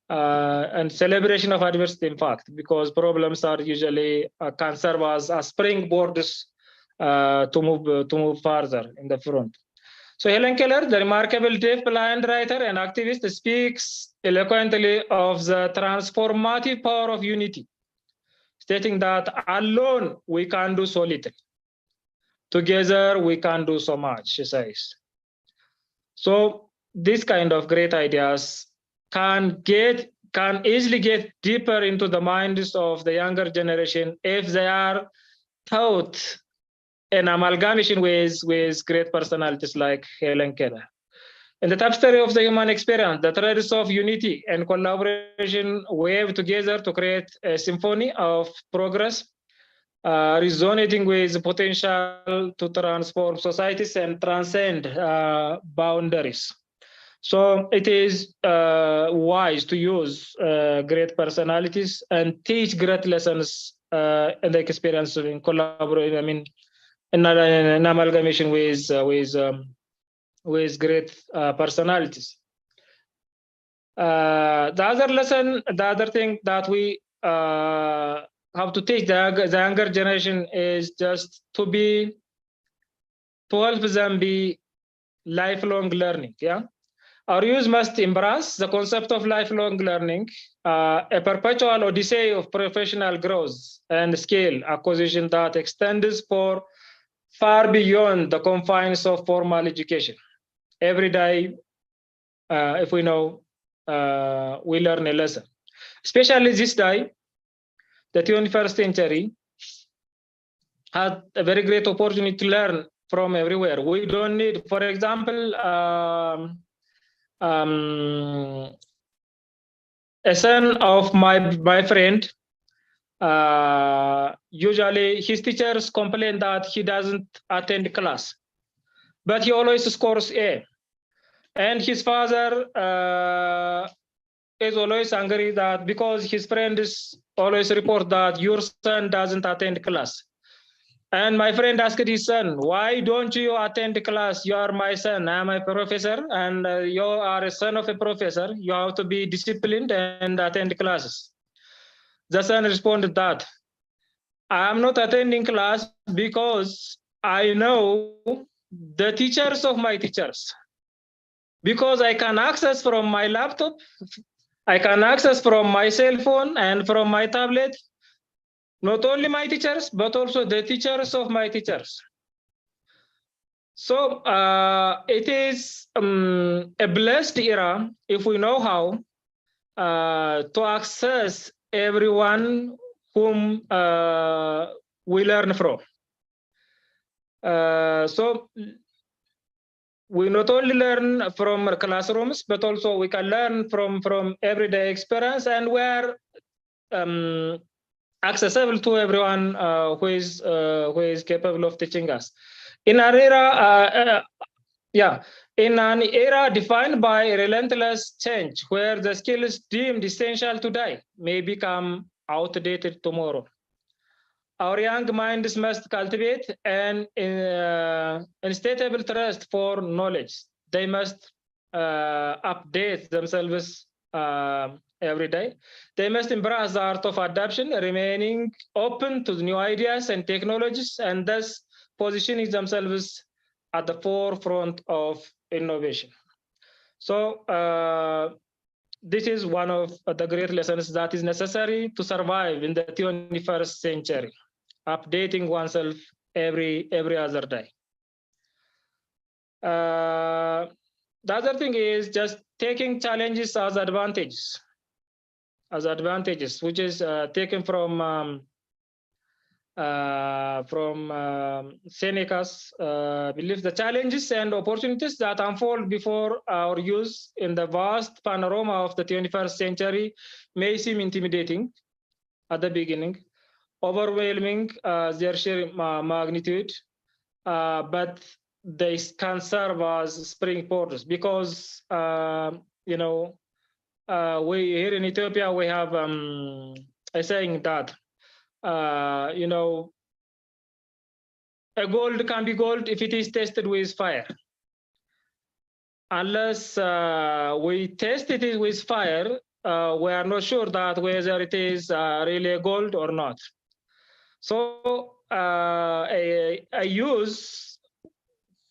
and celebration of adversity, in fact, because problems are usually can serve as springboards to move further in the front. So Helen Keller, the remarkable deaf blind writer and activist, speaks eloquently of the transformative power of unity, stating that alone we can do so little. Together we can do so much, she says. So these kind of great ideas can easily get deeper into the minds of the younger generation if they are taught in amalgamation ways with great personalities like Helen Keller. In the tapestry of the human experience, the threads of unity and collaboration weave together to create a symphony of progress, resonating with the potential to transform societies and transcend boundaries. So it is wise to use great personalities and teach great lessons in the experience in collaborating. I mean, in amalgamation with great personalities. The other thing that we have to teach the younger generation is just to help them be lifelong learning. Yeah. Our youth must embrace the concept of lifelong learning, a perpetual odyssey of professional growth and skill acquisition that extends for far beyond the confines of formal education. Every day, if we know, we learn a lesson. Especially this day, the 21st century had a very great opportunity to learn from everywhere. We don't need, for example, a son of my friend, usually his teachers complain that he doesn't attend class, but he always scores A. And his father is always angry that because his friends always report that your son doesn't attend class. And my friend asked his son, why don't you attend class? You are my son, I'm a professor, and you are a son of a professor. You have to be disciplined and attend classes. The son responded that, I'm not attending class because I know the teachers of my teachers. Because I can access from my laptop, I can access from my cell phone and from my tablet, not only my teachers, but also the teachers of my teachers. So it is a blessed era if we know how to access everyone whom we learn from. So we not only learn from classrooms, but also we can learn from everyday experience, and we are accessible to everyone who is capable of teaching us. In an era, in an era defined by relentless change, where the skills deemed essential today may become outdated tomorrow. Our young minds must cultivate an insatiable thirst for knowledge. They must update themselves every day. They must embrace the art of adaptation, remaining open to the new ideas and technologies, and thus positioning themselves at the forefront of innovation. So this is one of the great lessons that is necessary to survive in the 21st century. Updating oneself every other day. The other thing is just taking challenges as advantages, which is taken from Seneca's belief. The challenges and opportunities that unfold before our youth in the vast panorama of the 21st century may seem intimidating at the beginning, overwhelming their sheer magnitude, but they can serve as springboards because we here in Ethiopia we have a saying that a gold can be gold if it is tested with fire. Unless we test it with fire, we are not sure that whether it is really a gold or not. So a youth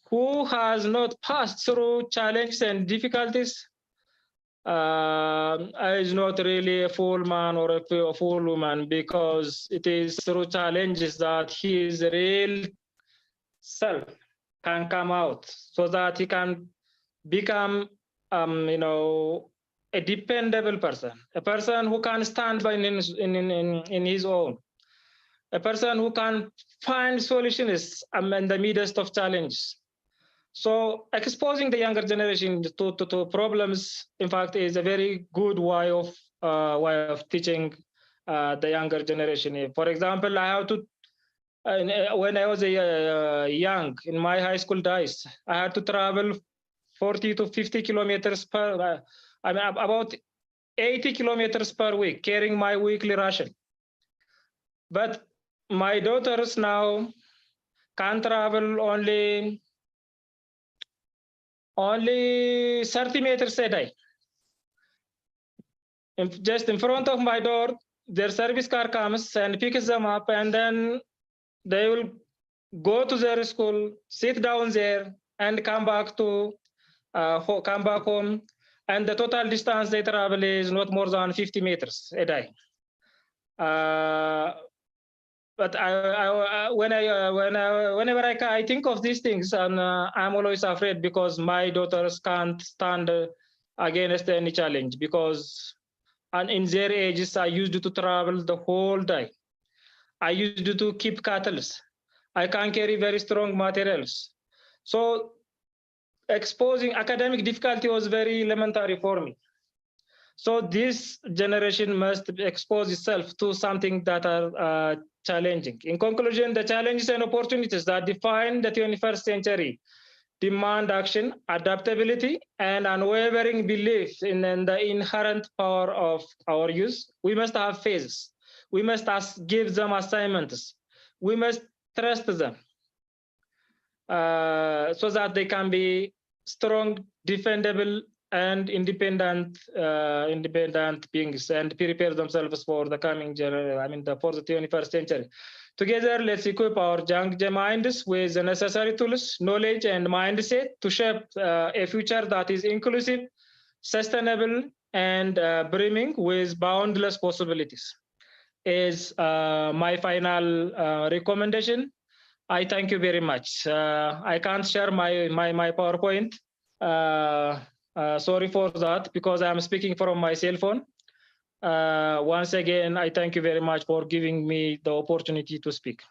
who has not passed through challenges and difficulties is not really a full man or a full woman, because it is through challenges that his real self can come out, so that he can become, a dependable person, a person who can stand by in his own, a person who can find solutions in the midst of challenges. So exposing the younger generation to problems, in fact, is a very good way of teaching the younger generation. For example, I have to, when I was young, in my high school days, I had to travel 40 to 50 kilometers per, about 80 kilometers per week, carrying my weekly ration. But my daughters now can travel only 30 meters a day. Just in front of my door, their service car comes and picks them up, and then they will go to their school, sit down there, and come back home. And the total distance they travel is not more than 50 meters a day. But whenever I think of these things, and I'm always afraid, because my daughters can't stand against any challenge, because and in their ages, I used to travel the whole day. I used to keep cattle. I can carry very strong materials. So exposing academic difficulty was very elementary for me. So this generation must expose itself to something that are challenging. In conclusion, the challenges and opportunities that define the 21st century demand action, adaptability, and unwavering belief in the inherent power of our youth. We must have phases. We must give them assignments. We must trust them so that they can be strong, defendable, and independent beings, and prepare themselves for the coming generation. For the 21st century. Together, let's equip our young minds with the necessary tools, knowledge, and mindset to shape a future that is inclusive, sustainable, and brimming with boundless possibilities. Is my final recommendation. I thank you very much. I can't share my PowerPoint. Sorry for that, because I'm speaking from my cell phone. Once again, I thank you very much for giving me the opportunity to speak.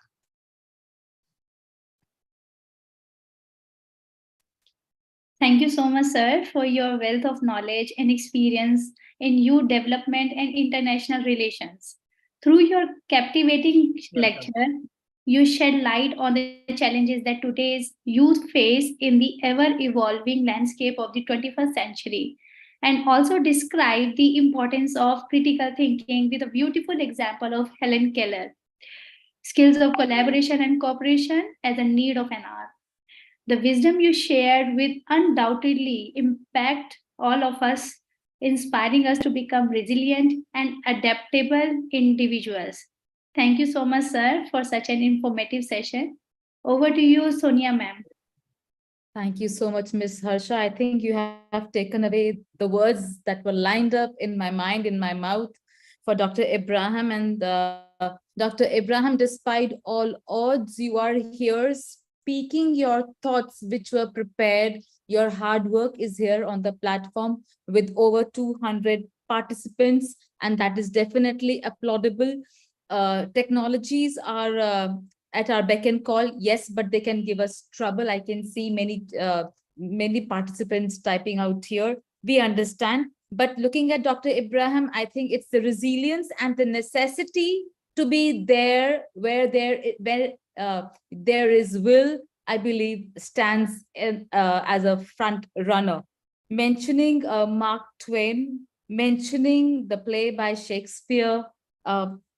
Thank you so much, sir, for your wealth of knowledge and experience in youth development and international relations. Through your captivating lecture, you shed light on the challenges that today's youth face in the ever-evolving landscape of the 21st century, and also describe the importance of critical thinking with a beautiful example of Helen Keller. Skills of collaboration and cooperation as a need of an hour. The wisdom you shared will undoubtedly impact all of us, inspiring us to become resilient and adaptable individuals. Thank you so much, sir, for such an informative session. Over to you, Sonia ma'am. Thank you so much, Ms. Harsha. I think you have taken away the words that were lined up in my mind, in my mouth for Dr. Ibrahim. And Dr. Ibrahim, despite all odds, you are here speaking your thoughts, which were prepared. Your hard work is here on the platform with over 200 participants, and that is definitely applaudable. Technologies are at our beck and call, yes, but they can give us trouble. I can see many participants typing out here. We understand, but looking at Dr. Ibrahim, I think it's the resilience and the necessity to be there where there is will, I believe, stands as a front runner. Mentioning Mark Twain, mentioning the play by Shakespeare,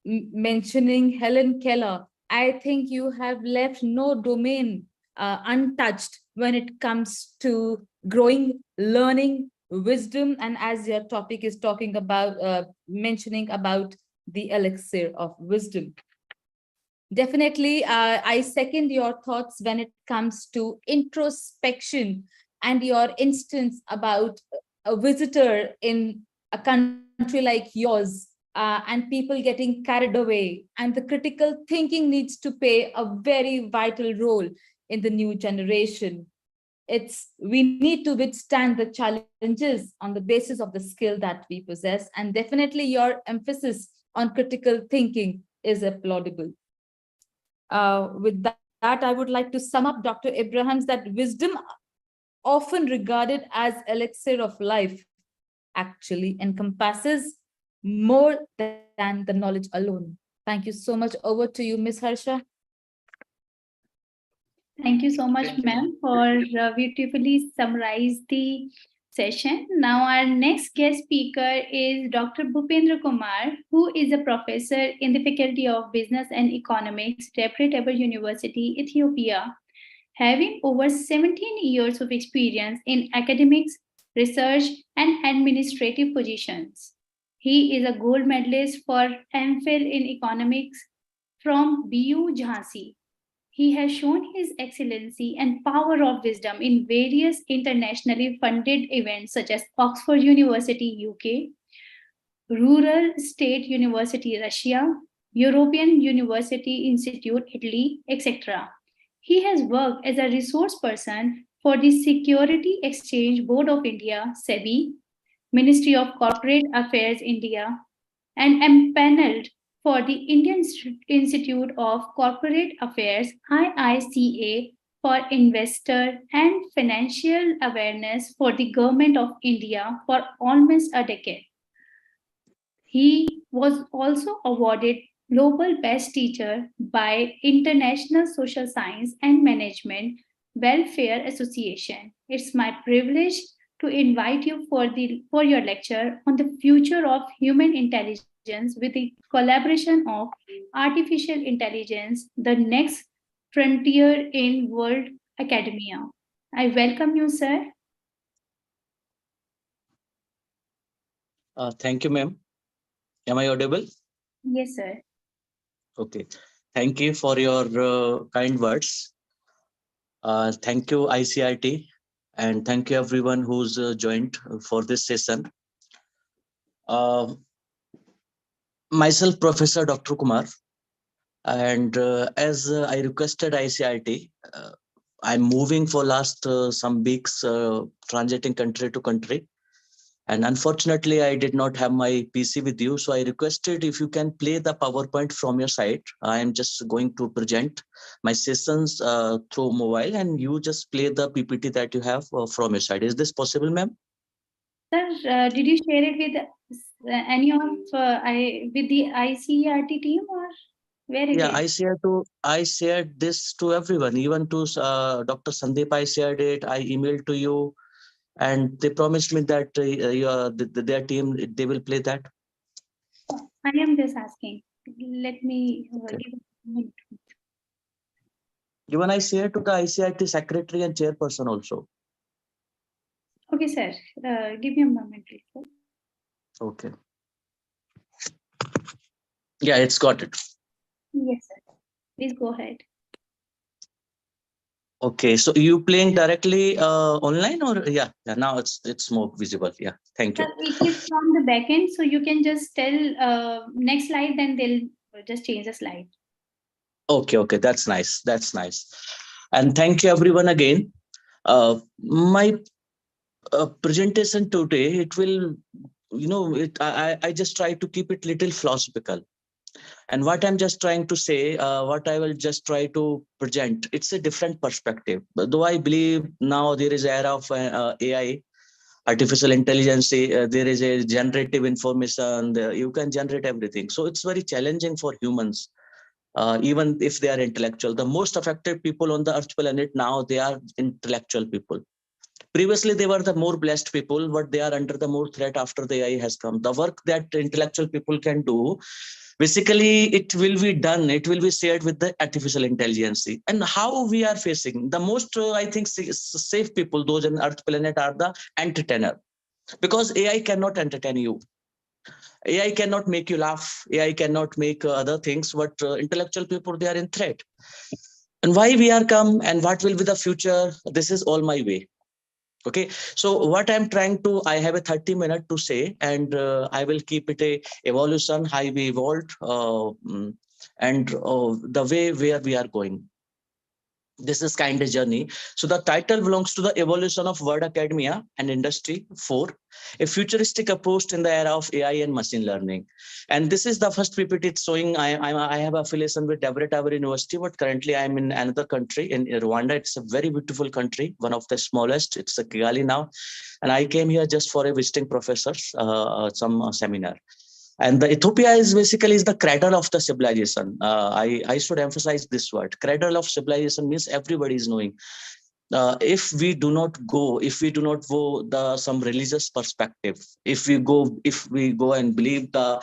mentioning Helen Keller, I think you have left no domain untouched when it comes to growing, learning, wisdom, and as your topic is talking about, mentioning about the elixir of wisdom. Definitely, I second your thoughts when it comes to introspection and your instance about a visitor in a country like yours, and people getting carried away. And the critical thinking needs to play a very vital role in the new generation. We need to withstand the challenges on the basis of the skill that we possess. And definitely your emphasis on critical thinking is applaudable. With that, I would like to sum up Dr. Abrahams that wisdom, often regarded as elixir of life, actually encompasses more than the knowledge alone. Thank you so much. Over to you, Ms. Harsha. Thank you so much, Thank you. ma'am, for beautifully summarize the session. Now, our next guest speaker is Dr. Bhupendra Kumar, who is a professor in the Faculty of Business and Economics, Reputable University, Ethiopia, having over 17 years of experience in academics, research, and administrative positions. He is a gold medalist for MPhil in Economics from BU Jhansi. He has shown his excellency and power of wisdom in various internationally funded events such as Oxford University, UK, Rural State University, Russia, European University Institute, Italy, etc. He has worked as a resource person for the Security Exchange Board of India, SEBI, Ministry of Corporate Affairs, India, and empaneled for the Indian Institute of Corporate Affairs, IICA, for investor and financial awareness for the Government of India for almost a decade. He was also awarded Global Best Teacher by International Social Science and Management Welfare Association. It's my privilege to invite you for your lecture on the future of human intelligence with the collaboration of artificial intelligence, the next frontier in world academia. I welcome you, sir. Thank you, ma'am. Am I audible? Yes, sir. Okay. Thank you for your kind words. Thank you, ICRT, and thank you everyone who's joined for this session. Myself, Professor Dr. Kumar, and as I requested ICRT, I'm moving for last some weeks, transiting country to country. And unfortunately, I did not have my PC with you. So I requested if you can play the PowerPoint from your side. I am just going to present my sessions through mobile, and you just play the PPT that you have from your side. Is this possible, ma'am? Sir, did you share it with any of with the ICERT team, or where it Yeah, is? I shared this to everyone, even to Dr. Sandeep. I shared it. I emailed to you, and they promised me that their team, they will play that. I am just asking. Let me Okay. give a moment. Even I shared to the ICIT secretary and chairperson also. Okay, sir. Give me a moment, please. Sir. Okay. Yeah, it's got it. Yes, sir. Please go ahead. Okay, so you playing directly online, or now it's more visible. Yeah, thank Sir, you. it is from the backend, so you can just tell next slide, then they'll just change the slide. Okay, that's nice. That's nice. And thank you everyone again. My presentation today, it will, I just try to keep it little philosophical. And what I'm just trying to say, what I will just try to present, it's a different perspective. But though I believe now there is era of AI, artificial intelligence, there is a generative information, you can generate everything. So it's very challenging for humans, even if they are intellectual. The most affected people on the Earth planet now, they are intellectual people. Previously, they were the more blessed people, but they are under the more threat after the AI has come. The work that intellectual people can do, basically, it will be done. It will be shared with the artificial intelligence. And how we are facing the most, I think, safe people, those in Earth planet, are the entertainer, because AI cannot entertain you. AI cannot make you laugh. AI cannot make other things, but intellectual people, they are in threat. And why we are come and what will be the future? This is all my way. Okay, so what I'm trying to, I have a 30-minute to say, and I will keep it a evolution, how we evolved, and the way where we are going. This is kind of journey. So the title belongs to the evolution of word academia and industry 4, a futuristic approach in the era of AI and machine learning. And this is the first PPT it's showing. I have affiliation with Deborah University, but currently I'm in another country in Rwanda. It's a very beautiful country, one of the smallest. It's a Kigali now. And I came here just for a visiting professors, some seminar. And the Ethiopia is basically the cradle of the civilization. I should emphasize this word. Cradle of civilization means everybody is knowing. If we do not go some religious perspective, if we go and believe the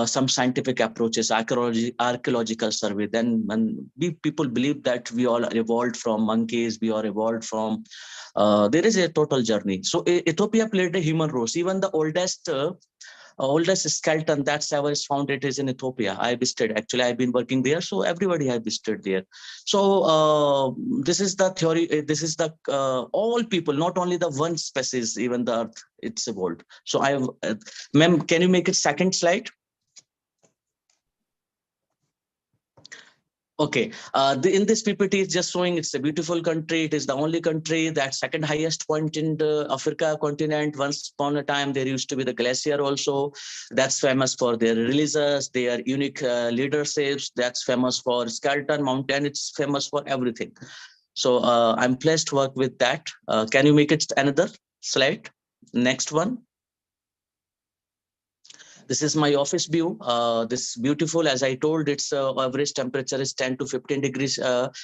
some scientific approaches, archaeological survey, then people believe that we all evolved from monkeys, we are evolved from. There is a total journey. So Ethiopia played a human role. Even the oldest skeleton that's ever is found, it is in Ethiopia. I visited, actually I've been working there, so everybody has visited there. So this is the theory, this is the all people, not only the one species, even the earth, it's evolved. So ma'am, can you make it second slide? Okay, in this PPT is just showing it's a beautiful country. It is the only country, that second highest point in the Africa continent. Once upon a time, there used to be the glacier also. That's famous for their religious, their unique leaderships. That's famous for Skeleton Mountain. It's famous for everything. So I'm pleased to work with that. Can you make it another slide? Next one. This is my office view. This beautiful, as I told, its average temperature is 10 to 15 degrees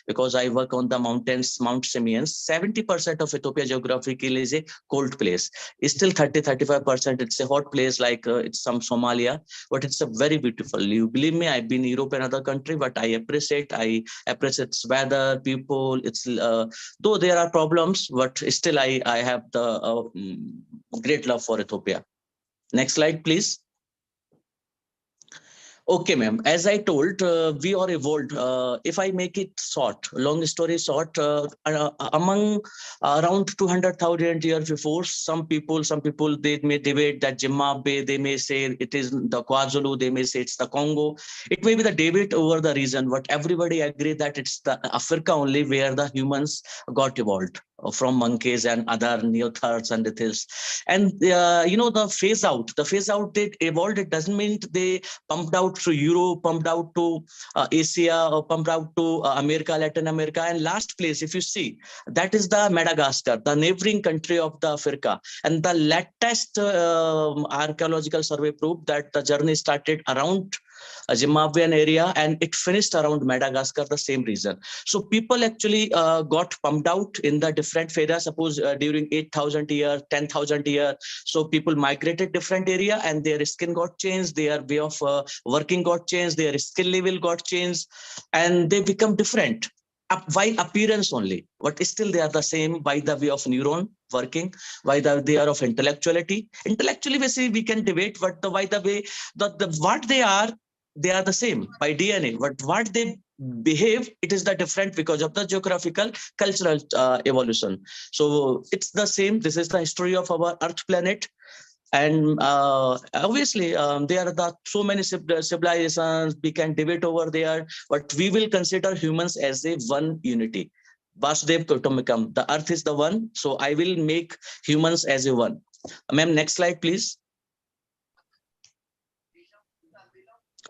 because I work on the mountains, Mount Simeons. 70% of Ethiopia geographically is a cold place. It's still 30-35%. It's a hot place like it's some Somalia, but it's a very beautiful. You believe me, I've been in Europe and other country, but I appreciate its weather, people. It's though there are problems, but still I have the great love for Ethiopia. Next slide, please. Okay, ma'am. As I told, we are evolved. If I make it short, long story short, among around 200,000 years before, some people they may debate that Zimbabwe, they may say it is the KwaZulu, they may say it's the Congo. It may be the debate over the region, but everybody agree that it's the Africa only where the humans got evolved from monkeys and other neothers and this. And the phase out they evolved. It doesn't mean they pumped out to Europe, pumped out to Asia, or pumped out to America, Latin America. And last place, if you see, that is the Madagascar, the neighboring country of the Africa. And the latest archaeological survey proved that the journey started around Zimbabwean area and it finished around Madagascar, the same region. So people actually got pumped out in the different phases. Suppose during 8,000 years, 10,000 years, so people migrated different area and their skin got changed, their way of working got changed, their skill level got changed, and they become different by appearance only, but still they are the same by the way of neuron working, by the they are of intellectuality. Intellectually, basically we can debate, but by the way what they are the same by DNA, but what they behave, it is the different because of the geographical cultural evolution. So it's the same. This is the history of our Earth planet. And obviously there are so many civilizations we can debate over there, but we will consider humans as a one unity. Vasudev Kutumbakam, the earth is the one, so I will make humans as a one. Ma'am, next slide please.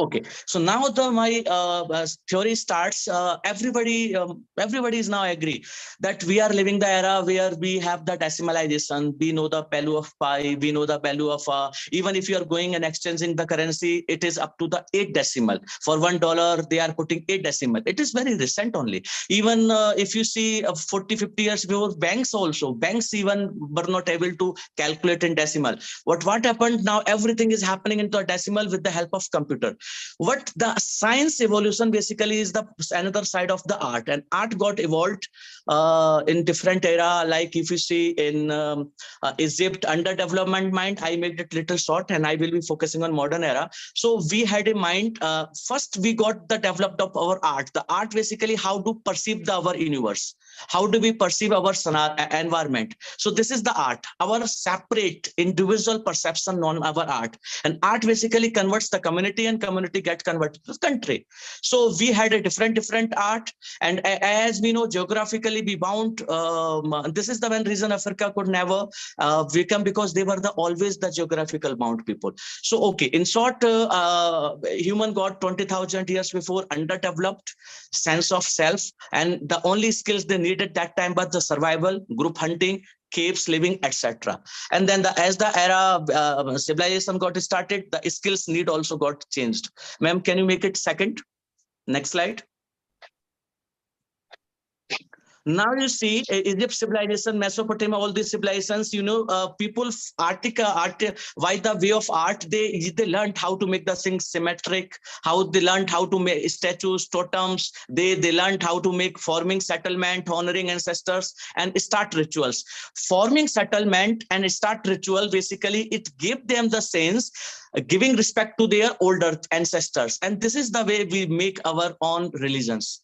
Okay, so now my theory starts. Everybody is now agree that we are living the era where we have the decimalization. We know the value of pi. We know the value of even if you are going and exchanging the currency, it is up to the 8 decimal. For $1, they are putting 8 decimal. It is very recent only. Even if you see 40-50 years before, banks even were not able to calculate in decimal. What happened now? Everything is happening into a decimal with the help of computer. What the science evolution basically is the another side of the art, and art got evolved in different era. Like if you see in Egypt underdevelopment mind, I made it little short, and I will be focusing on modern era. So we had in mind, first we got the developed of our art. The art basically how to perceive our universe, how do we perceive our environment. So this is the art, our separate individual perception on our art. And art basically converts the community, and community gets converted to the country. So we had a different art. And as we know, geographically we bound, this is the one reason Africa could never become, because they were always the geographical bound people. So okay, in short, human got 20,000 years before underdeveloped sense of self, and the only skills they needed that time was the survival, group hunting, caves living, etc. And then as the era civilization got started, the skills need also got changed. Ma'am, can you make it second? Next slide. Now you see Egypt civilization, Mesopotamia, all these civilizations, people, by the way of art, they learned how to make the things symmetric, how they learned how to make statues, totems, they learned how to make forming settlement, honoring ancestors, and start rituals. Forming settlement and start ritual, basically, it gave them the sense giving respect to their older ancestors. And this is the way we make our own religions.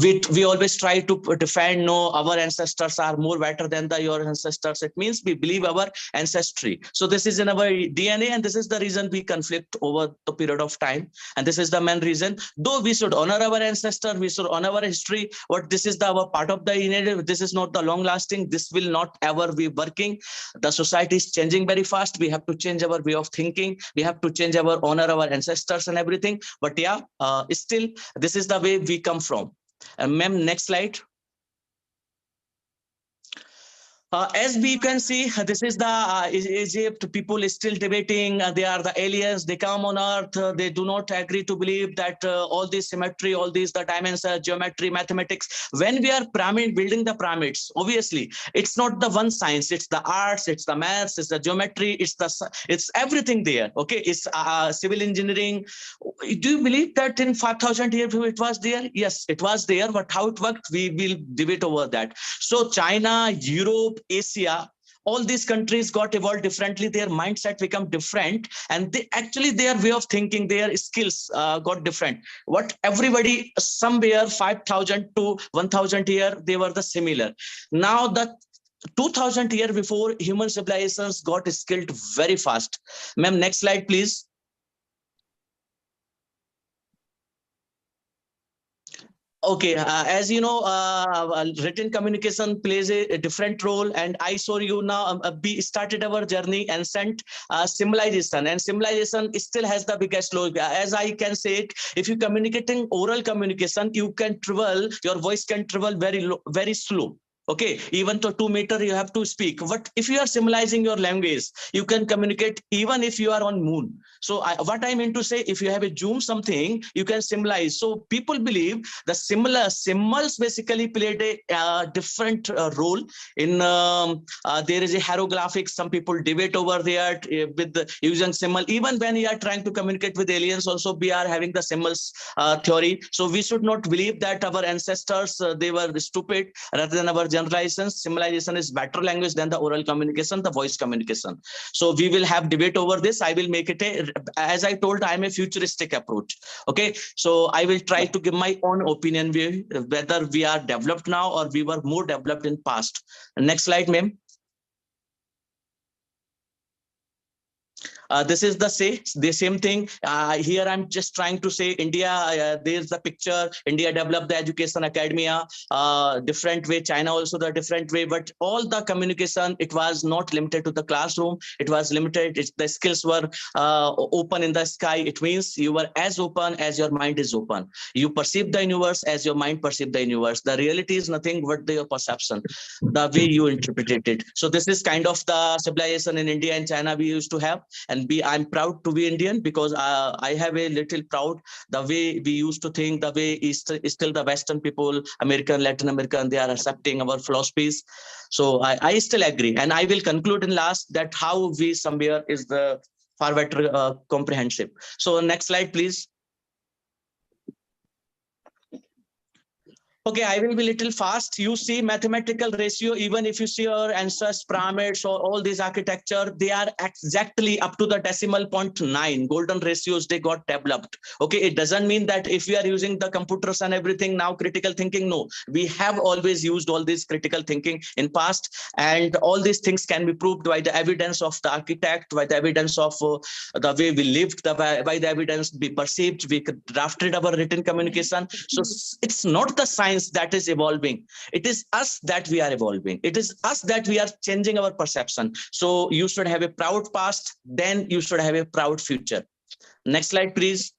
We always try to defend, no, our ancestors are more better than your ancestors. It means we believe our ancestry. So this is in our DNA, and this is the reason we conflict over the period of time. And this is the main reason. Though we should honor our ancestor, we should honor our history, but this is our part of the DNA. This is not the long lasting. This will not ever be working. The society is changing very fast. We have to change our way of thinking. We have to change our honor our ancestors and everything. But yeah, still, this is the way we come from. Ma'am, next slide. As we can see, this is the Egypt. People is still debating. They are the aliens. They come on Earth. They do not agree to believe that all this symmetry, all these the dimensions, geometry, mathematics. When we are building the pyramids, obviously it's not the one science. It's the arts. It's the maths. It's the geometry. It's everything there. Okay, it's civil engineering. Do you believe that in 5,000 years it was there? Yes, it was there. But how it worked, we will debate over that. So China, Europe, Asia, all these countries got evolved differently. Their mindset become different, and their way of thinking, their skills got different. What everybody somewhere 5,000 to 1,000 year, they were the similar. Now the 2,000 years before, human civilizations got skilled very fast. Ma'am, next slide, please. Okay, as you know, written communication plays a different role, and I saw you now. We started our journey and sent symbolization, and symbolization still has the biggest role. As I can say it, if you communicating oral communication, you can travel. Your voice can travel very slow. Okay, even to 2 meters you have to speak. But if you are symbolizing your language, you can communicate even if you are on moon. So what I mean to say, if you have a Zoom something, you can symbolize. So people believe the symbols basically played a different role in. There is a hieroglyphics. Some people debate over there with using symbol. Even when we are trying to communicate with aliens, also we are having the symbols theory. So we should not believe that our ancestors they were stupid. Rather than our generalizations, symbolization is better language than the oral communication, the voice communication. So we will have debate over this. I will make it as I told, I am a futuristic approach. Okay, so I will try to give my own opinion whether we are developed now or we were more developed in past. Next slide, ma'am. This is the same thing. Here I'm just trying to say India, there's the picture. India developed the education academia, different way. China also the different way. But all the communication, it was not limited to the classroom. It was limited. The skills were open in the sky. It means you were as open as your mind is open. You perceive the universe as your mind perceives the universe. The reality is nothing but your perception, the way you interpret it. So this is kind of the civilization in India and China we used to have. And I'm proud to be Indian because I have a little proud the way we used to think, the way is still the Western people, American, Latin American, they are accepting our philosophies. So I still agree. And I will conclude in last that how we somewhere is the far better comprehensive. So next slide, please. Okay, I will be little fast. You see mathematical ratio, even if you see your answers, pyramids or all these architecture, they are exactly up to the decimal point 9. Golden ratios, they got developed. Okay, it doesn't mean that if we are using the computers and everything now, critical thinking, no. We have always used all this critical thinking in past, and all these things can be proved by the evidence of the architect, by the evidence of the way we lived, by the evidence we perceived, we drafted our written communication. So it's not the science that is evolving, it is us that we are evolving, it is us that we are changing our perception. So you should have a proud past, then you should have a proud future. Next slide, please.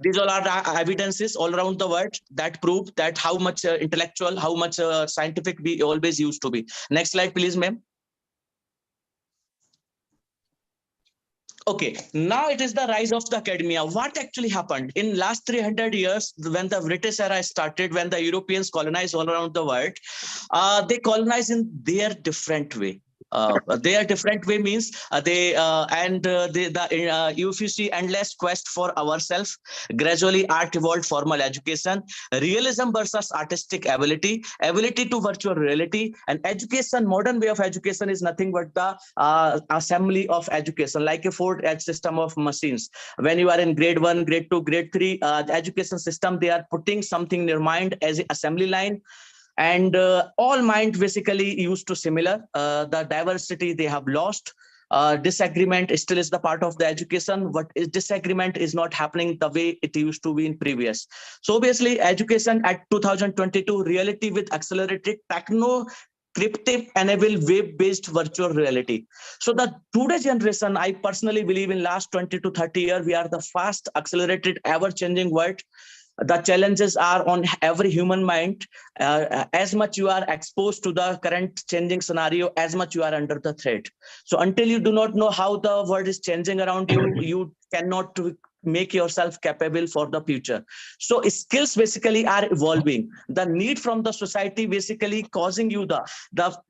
These all are the evidences all around the world that prove that how much intellectual, how much scientific we always used to be. Next slide, please, ma'am. Okay, now it is the rise of the academia. What actually happened in last 300 years when the British era started, when the Europeans colonized all around the world, they colonized in their different way. Their different way means if you see endless quest for ourselves, gradually art evolved formal education, realism versus artistic ability, ability to virtual reality, and education. Modern way of education is nothing but the assembly of education, like a 4-edge system of machines. When you are in grade 1, grade 2, grade 3, the education system, they are putting something in your mind as an assembly line. And all mind basically used to similar. The diversity they have lost. Disagreement still is the part of the education. What is disagreement is not happening the way it used to be in previous. So obviously education at 2022, reality with accelerated techno cryptic enable web-based virtual reality. So the today's generation, I personally believe in last 20 to 30 years, we are the fast accelerated ever-changing world. The challenges are on every human mind. As much you are exposed to the current changing scenario, as much you are under the threat. So until you do not know how the world is changing around you, you cannot make yourself capable for the future. So skills basically are evolving. The need from the society basically causing you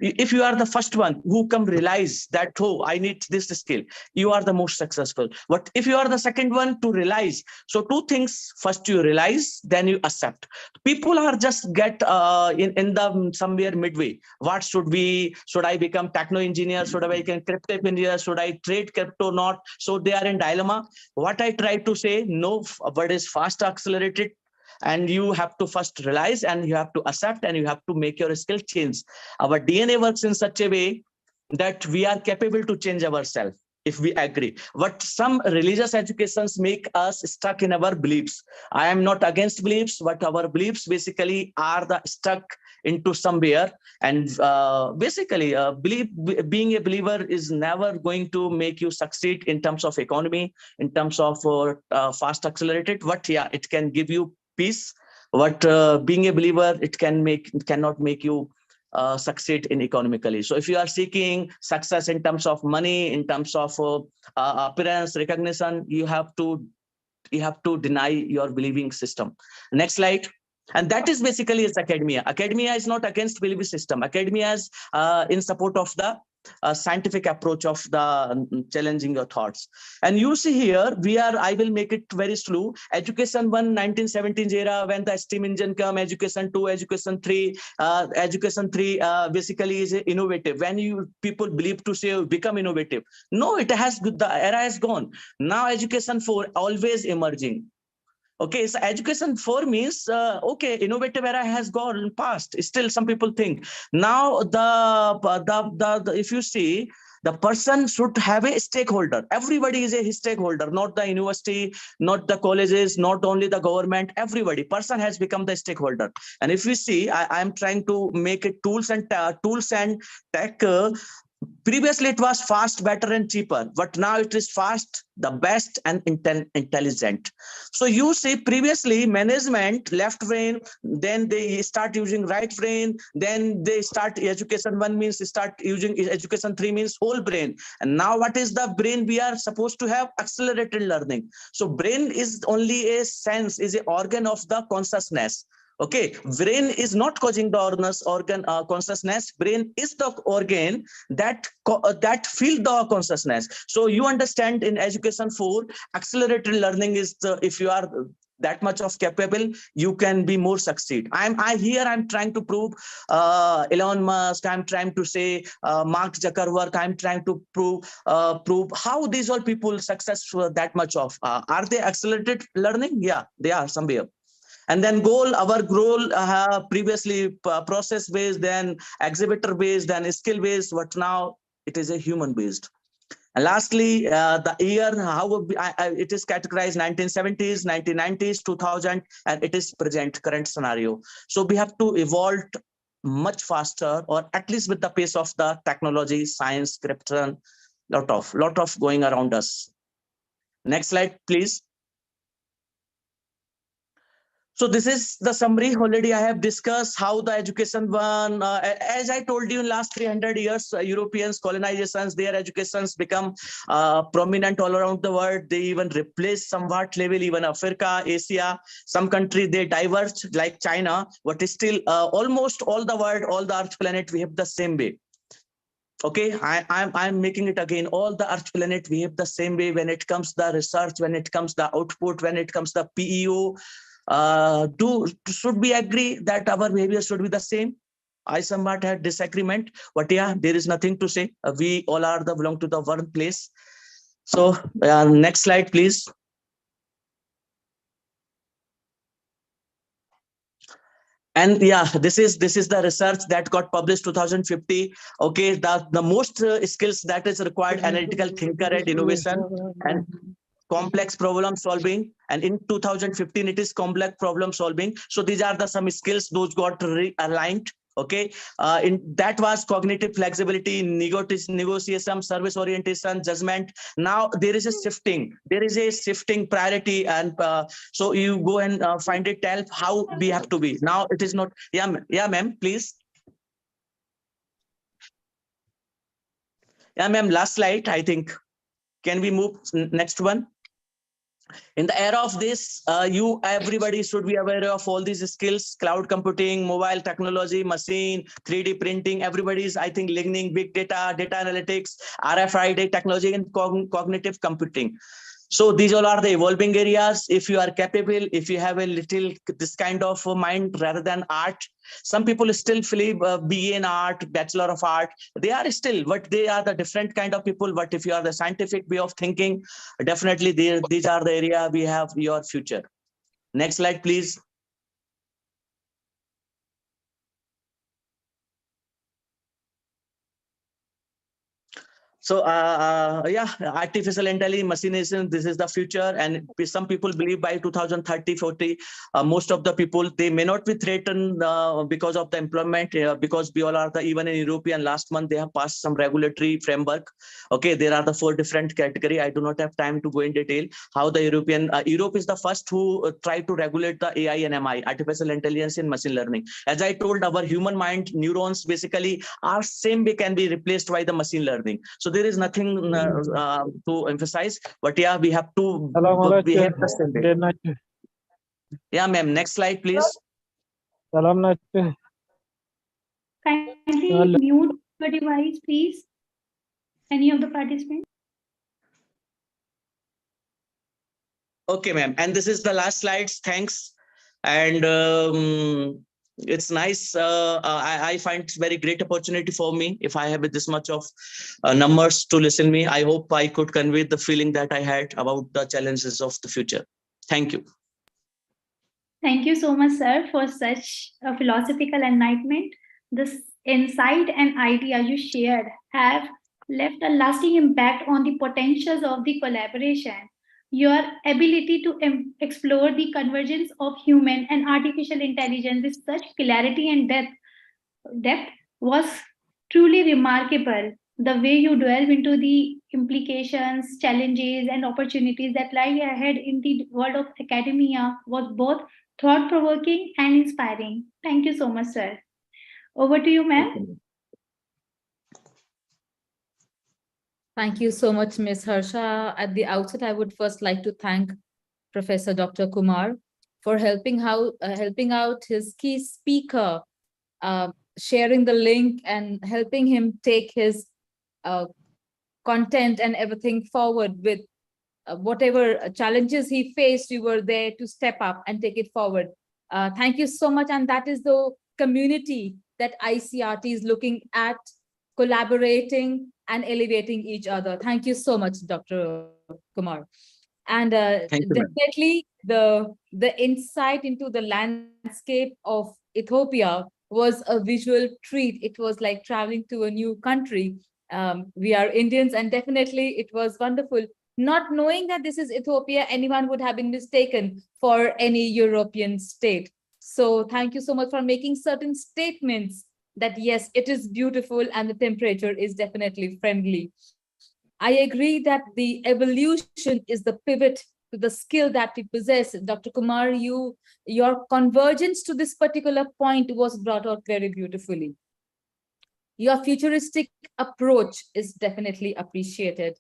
if you are the first one who come realize that, oh, I need this skill, you are the most successful. But if you are the second one to realize, so two things: first you realize, then you accept. People are just get in the somewhere midway. What should I become techno engineer? Should I become crypto engineer? Should I trade crypto? Not. So they are in dilemma. What I try to say, no, but is fast accelerated, and you have to first realize, and you have to accept, and you have to make your skill change. Our DNA works in such a way that we are capable to change ourselves if we agree. But some religious educations make us stuck in our beliefs. I am not against beliefs, but our beliefs basically are the stuck into somewhere. And being a believer is never going to make you succeed in terms of economy, in terms of fast accelerated. But yeah, it can give you peace. But being a believer, it cannot make you succeed in economically. So if you are seeking success in terms of money, in terms of appearance, recognition, you have to deny your believing system. Next slide. And that is basically is academia. Academia is not against belief system. Academia is in support of the scientific approach of the challenging your thoughts. And you see here, I will make it very slow. Education 1, 1917s era, when the steam engine come, education 2, education 3, basically is innovative. When people believe to say become innovative. No, the era has gone. Now education 4 always emerging. Okay, so education 4 means, okay, innovative era has gone past. Still, some people think. Now, if you see, the person should have a stakeholder. Everybody is a stakeholder, not the university, not the colleges, not only the government, everybody. Person has become the stakeholder. And if we see, I am trying to make it tools and tech. Previously, it was fast, better, and cheaper, but now it is fast, the best, and intelligent. So you see, previously management left brain, then they start using right brain, then they start education 1 means start using education 3 means whole brain. And now what is the brain we are supposed to have? Accelerated learning. So brain is only a sense, is an organ of the consciousness. Okay, brain is not causing the organ consciousness. Brain is the organ that that feel the consciousness. So you understand in education 4, accelerated learning is the, if you are that much of capable, you can be more succeed. I'm trying to prove Elon Musk. I'm trying to say Mark Zuckerberg. I'm trying to prove how these all people successful that much of are they accelerated learning? Yeah, they are somewhere. And then our goal previously process based, then exhibitor based, then skill based, but now it is a human based. And lastly, the year, how it is categorized 1970s, 1990s, 2000, and it is current scenario. So we have to evolve much faster, or at least with the pace of the technology, science, crypton, lot of going around us. Next slide, please. So this is the summary. Already I have discussed how the education one, as I told you, in last 300 years, Europeans, colonizations, their educations become prominent all around the world. They even replace somewhat level, even Africa, Asia, some countries they diverge like China, but still almost all the world, all the earth planet, we have the same way. Okay, I'm making it again. All the earth planet, we have the same way when it comes to the research, when it comes to the output, when it comes to the PEO. Should we agree that our behavior should be the same? I somewhat had disagreement, but yeah, there is nothing to say. We all are belong to the one place. So next slide, please. And yeah, this is the research that got published 2050. Okay, the most skills that is required: analytical thinker and innovation and complex problem solving. And in 2015 it is complex problem solving. So these are the some skills those got aligned. Okay, in that was cognitive flexibility, negotiation, service orientation, judgment. Now there is a shifting priority, and so you go and find it, tell how we have to be. Now it is not. Yeah, ma'am, please. Yeah, ma'am, last slide, I think. Can we move next one? In the era of this, everybody should be aware of all these skills: cloud computing, mobile technology, machine, 3D printing. Everybody's, I think, learning big data, data analytics, RFID technology, and cognitive computing. So these all are the evolving areas. If you are capable, if you have a little this kind of mind rather than art, some people still believe BA in art, Bachelor of Art. They are still, but they are the different kind of people. But if you are the scientific way of thinking, definitely these are the area we have your future. Next slide, please. So yeah, artificial intelligence, machination, this is the future. And some people believe by 2030, 40, most of the people, they may not be threatened because of the employment, because we all are even in European, last month, they have passed some regulatory framework. Okay, there are the 4 different category. I do not have time to go in detail how the Europe is the first who tried to regulate the AI and MI, artificial intelligence and machine learning. As I told, our human mind, neurons basically are same way can be replaced by the machine learning. So there is nothing to emphasize, but yeah, we have to behave the same way. Yeah, ma'am. Next slide, please. Kindly mute your device, please. Any of the participants? Okay, ma'am. And this is the last slides. Thanks. And it's nice. I find it's very great opportunity for me. If I have this much of numbers to listen me, I hope I could convey the feeling that I had about the challenges of the future. Thank you. Thank you so much, sir, for such a philosophical enlightenment. This insight and idea you shared have left a lasting impact on the potentials of the collaboration. Your ability to explore the convergence of human and artificial intelligence with such clarity and depth was truly remarkable. The way you delve into the implications, challenges, and opportunities that lie ahead in the world of academia was both thought-provoking and inspiring. Thank you so much, sir. Over to you, ma'am. Thank you so much, Ms. Harsha. At the outset, I would first like to thank Professor Dr. Kumar for helping out his key speaker, sharing the link and helping him take his content and everything forward with whatever challenges he faced. You were there to step up and take it forward. Thank you so much. And that is the community that ICRT is looking at, collaborating and elevating each other. Thank you so much, Dr. Kumar. And Thank you, ma'am. definitely the insight into the landscape of Ethiopia was a visual treat. It was like traveling to a new country. We are Indians, and definitely it was wonderful. Not knowing that this is Ethiopia, anyone would have been mistaken for any European state. So thank you so much for making certain statements that yes, it is beautiful and the temperature is definitely friendly. I agree that the evolution is the pivot to the skill that we possess. Dr. Kumar, your convergence to this particular point was brought out very beautifully. Your futuristic approach is definitely appreciated.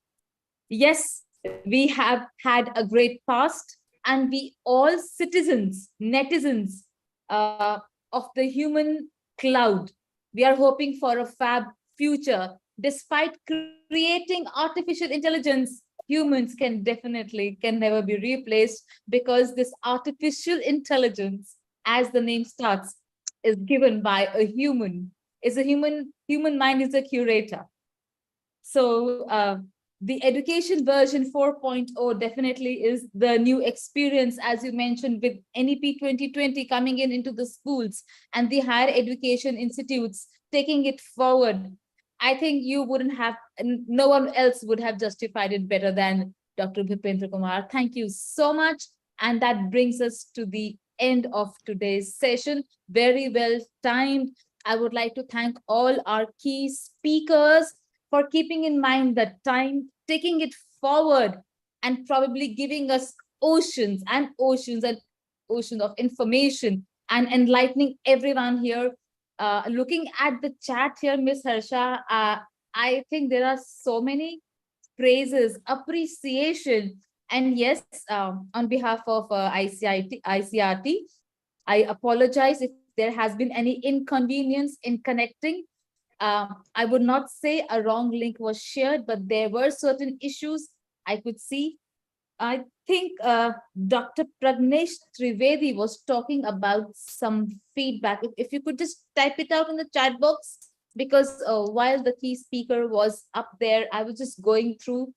Yes, we have had a great past, and we all citizens, netizens of the human cloud, we are hoping for a fab future. Despite creating artificial intelligence, humans can never be replaced, because this artificial intelligence, as the name starts, is given by a human. Human mind is a curator. So the education version 4.0 definitely is the new experience, as you mentioned, with NEP 2020 coming into the schools and the higher education institutes taking it forward. I think no one else would have justified it better than Dr. Bhupendra Kumar. Thank you so much. And that brings us to the end of today's session. Very well timed. I would like to thank all our key speakers for keeping in mind the time, taking it forward, and probably giving us oceans and oceans and oceans of information and enlightening everyone here. Looking at the chat here, Ms. Harsha, I think there are so many praises, appreciation. And yes, on behalf of ICRT, I apologize if there has been any inconvenience in connecting. I would not say a wrong link was shared, but there were certain issues I could see. I think Dr. Pragnesh Trivedi was talking about some feedback. If you could just type it out in the chat box, because while the key speaker was up there, I was just going through.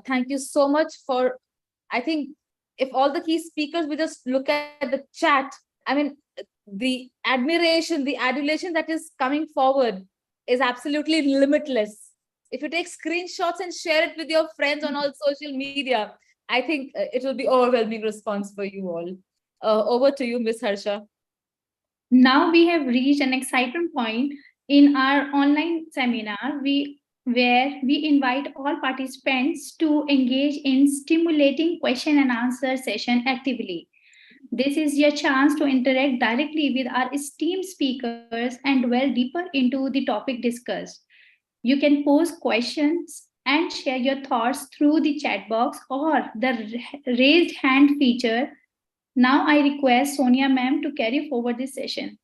Thank you so much for, I think if all the key speakers would just look at the chat, I mean, the admiration, the adulation that is coming forward is absolutely limitless. If you take screenshots and share it with your friends on all social media, I think it will be overwhelming response for you all. Over to you, Ms. Harsha. Now we have reached an exciting point in our online seminar where we invite all participants to engage in stimulating question and answer session actively. This is your chance to interact directly with our esteemed speakers and delve deeper into the topic discussed. You can pose questions and share your thoughts through the chat box or the raised hand feature. Now I request Sonia ma'am to carry forward this session.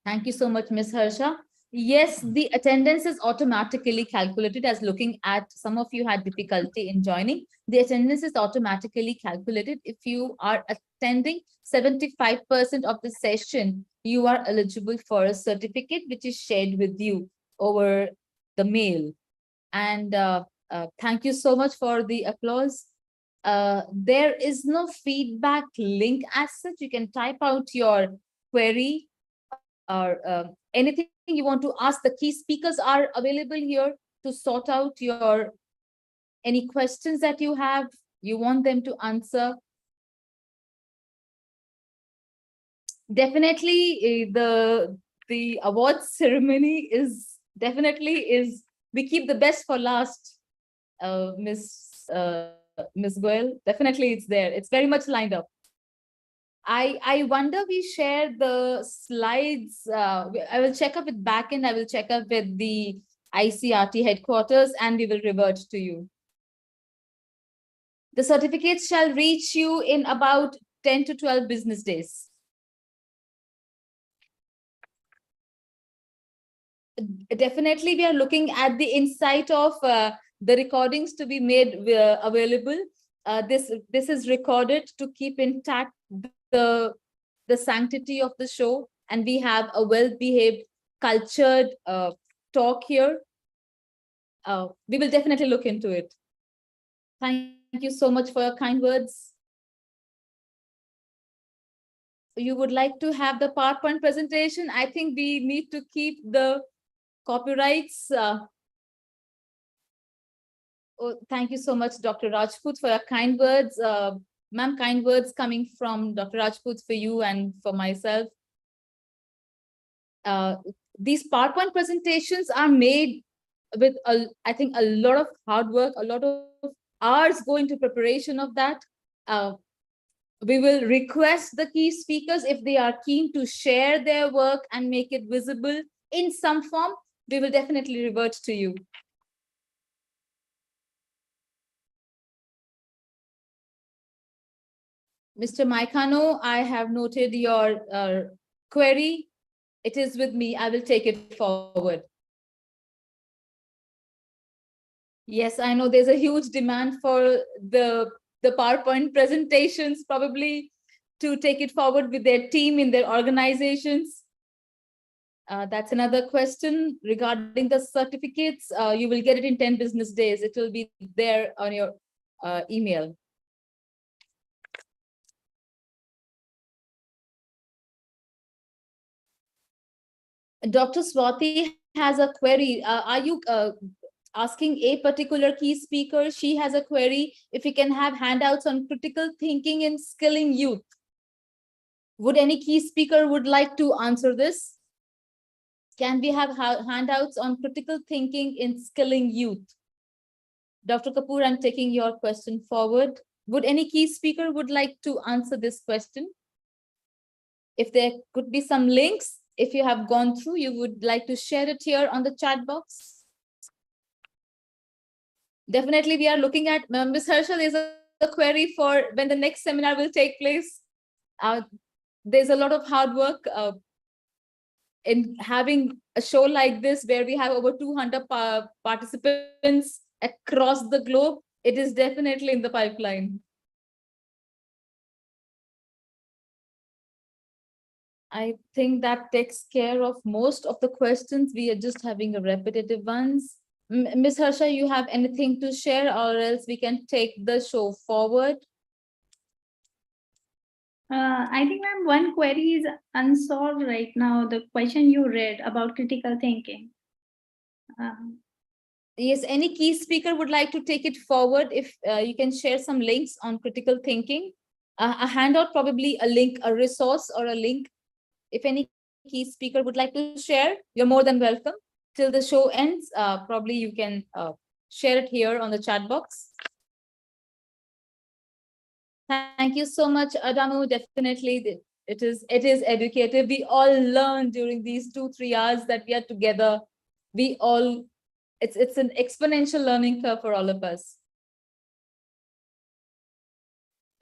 Thank you so much, Ms. Harsha. Yes, the attendance is automatically calculated. As looking at, some of you had difficulty in joining. The attendance is automatically calculated. If you are attending 75% of the session, you are eligible for a certificate which is shared with you over the mail. And thank you so much for the applause. There is no feedback link as such. You can type out your query or anything you want to ask. The key speakers are available here to sort out any questions that you have, you want them to answer. Definitely the awards ceremony is we keep the best for last. Miss Goel, definitely it's there. It's very much lined up. I wonder we share the slides. I will check up with backend. I will check up with the ICRT headquarters, and we will revert to you. The certificates shall reach you in about 10 to 12 business days. Definitely, we are looking at the insight of the recordings to be made available. This is recorded to keep intact the sanctity of the show, and we have a well-behaved, cultured talk here. We will definitely look into it. Thank you so much for your kind words. You would like to have the PowerPoint presentation? I think we need to keep the copyrights. Oh, thank you so much, Dr. Rajput, for your kind words. Ma'am, kind words coming from Dr. Rajput for you and for myself. These PowerPoint presentations are made with, I think, a lot of hard work, a lot of hours go into preparation of that. We will request the key speakers, if they are keen to share their work and make it visible in some form, we will definitely revert to you. Mr. Maikano, I have noted your query. It is with me. I will take it forward. Yes, I know there's a huge demand for the PowerPoint presentations, probably to take it forward with their team in their organizations. That's another question regarding the certificates. You will get it in 10 business days. It will be there on your email. Dr. Swati has a query. Are you asking a particular key speaker? She has a query if we can have handouts on critical thinking and skilling youth. Would any key speaker would like to answer this? Can we have handouts on critical thinking in skilling youth? Dr. Kapoor, I'm taking your question forward. Would any key speaker would like to answer this question? If there could be some links, if you have gone through, you would like to share it here on the chat box. Definitely, we are looking at, Ms. Harsha, there's a query for when the next seminar will take place. There's a lot of hard work in having a show like this, where we have over 200 participants across the globe. It is definitely in the pipeline. I think that takes care of most of the questions. We are just having a repetitive ones. Ms. Harsha, you have anything to share, or else we can take the show forward? I think, ma'am, one query is unsolved right now. The question you read about critical thinking. Yes, any key speaker would like to take it forward. If you can share some links on critical thinking, a handout, probably a link, a resource or a link. If any key speaker would like to share, you're more than welcome. Till the show ends, probably you can share it here on the chat box. Thank you so much, Adamu. Definitely, it is educative. We all learn during these 2-3 hours that we are together. We all, it's an exponential learning curve for all of us.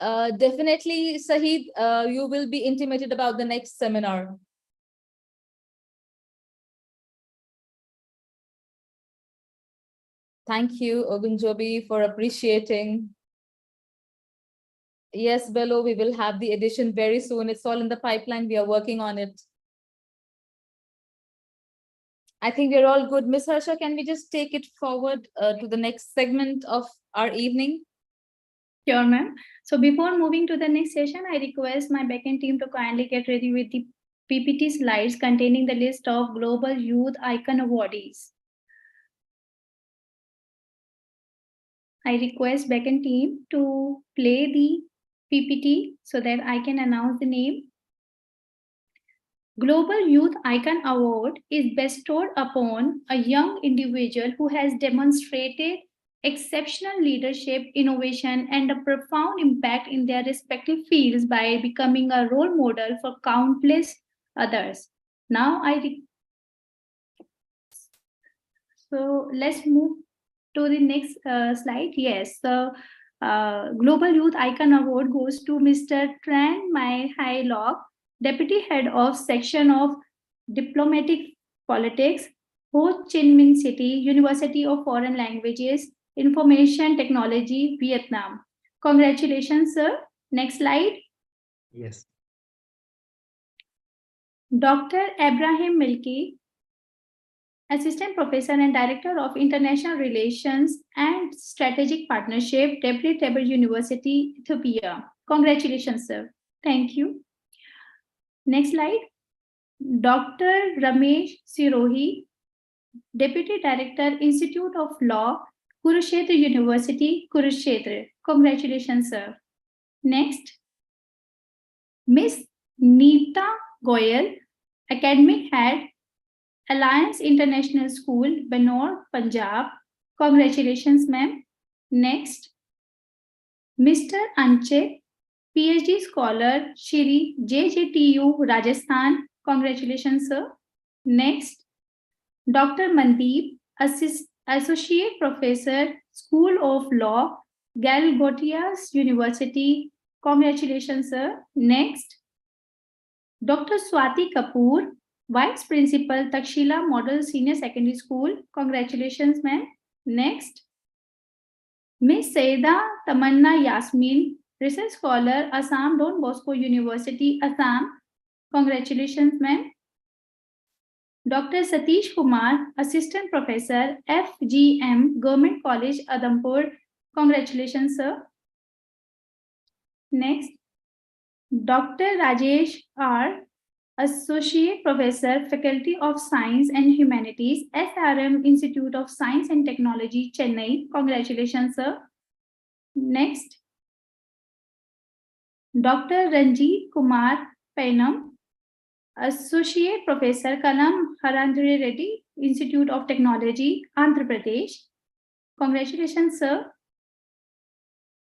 Definitely, Sahid, you will be intimated about the next seminar. Thank you, Ogunjobi, for appreciating. Yes, Bello, we will have the edition very soon. It's all in the pipeline. We are working on it. I think we're all good. Ms. Harsha, can we just take it forward to the next segment of our evening? Sure, ma'am. So before moving to the next session, I request my backend team to kindly get ready with the PPT slides containing the list of Global Youth Icon awardees. I request backend team to play the PPT so that I can announce the name. Global Youth Icon Award is bestowed upon a young individual who has demonstrated exceptional leadership, innovation, and a profound impact in their respective fields by becoming a role model for countless others. Now so let's move to the next slide. Yes, so Global Youth Icon Award goes to Mr. Tran Mai Hai Lok, Deputy Head of Section of Diplomatic Politics, Ho Chi Minh City, University of Foreign Languages, Information Technology, Vietnam. Congratulations, sir. Next slide. Yes. Dr. Abraham Milki, Assistant Professor and Director of International Relations and Strategic Partnership, Debre Tabor University, Ethiopia. Congratulations, sir. Thank you. Next slide. Dr. Ramesh Sirohi, Deputy Director, Institute of Law, Kurukshetra University, Kurukshetra. Congratulations, sir. Next. Miss Neeta Goyal, Academic Head, Alliance International School, Banor, Punjab. Congratulations, ma'am. Next, Mr. Anchit, PhD Scholar, Shri JJTU, Rajasthan. Congratulations, sir. Next, Dr. Mandeep, Associate Professor, School of Law, Galgotias University. Congratulations, sir. Next, Dr. Swati Kapoor, Vice Principal, Takshila Model Senior Secondary School. Congratulations, ma'am. Next, Miss Saida Tamanna Yasmin, Research Scholar, Assam Don Bosco University, Assam. Congratulations, ma'am. Dr. Satish Kumar, Assistant Professor, FGM, Government College, Adampur. Congratulations, sir. Next, Dr. Rajesh R., Associate Professor, Faculty of Science and Humanities, SRM Institute of Science and Technology, Chennai. Congratulations, sir. Next, Dr. Ranjit Kumar Painam, Associate Professor, Kalam Harandre Reddy, Institute of Technology, Andhra Pradesh. Congratulations, sir.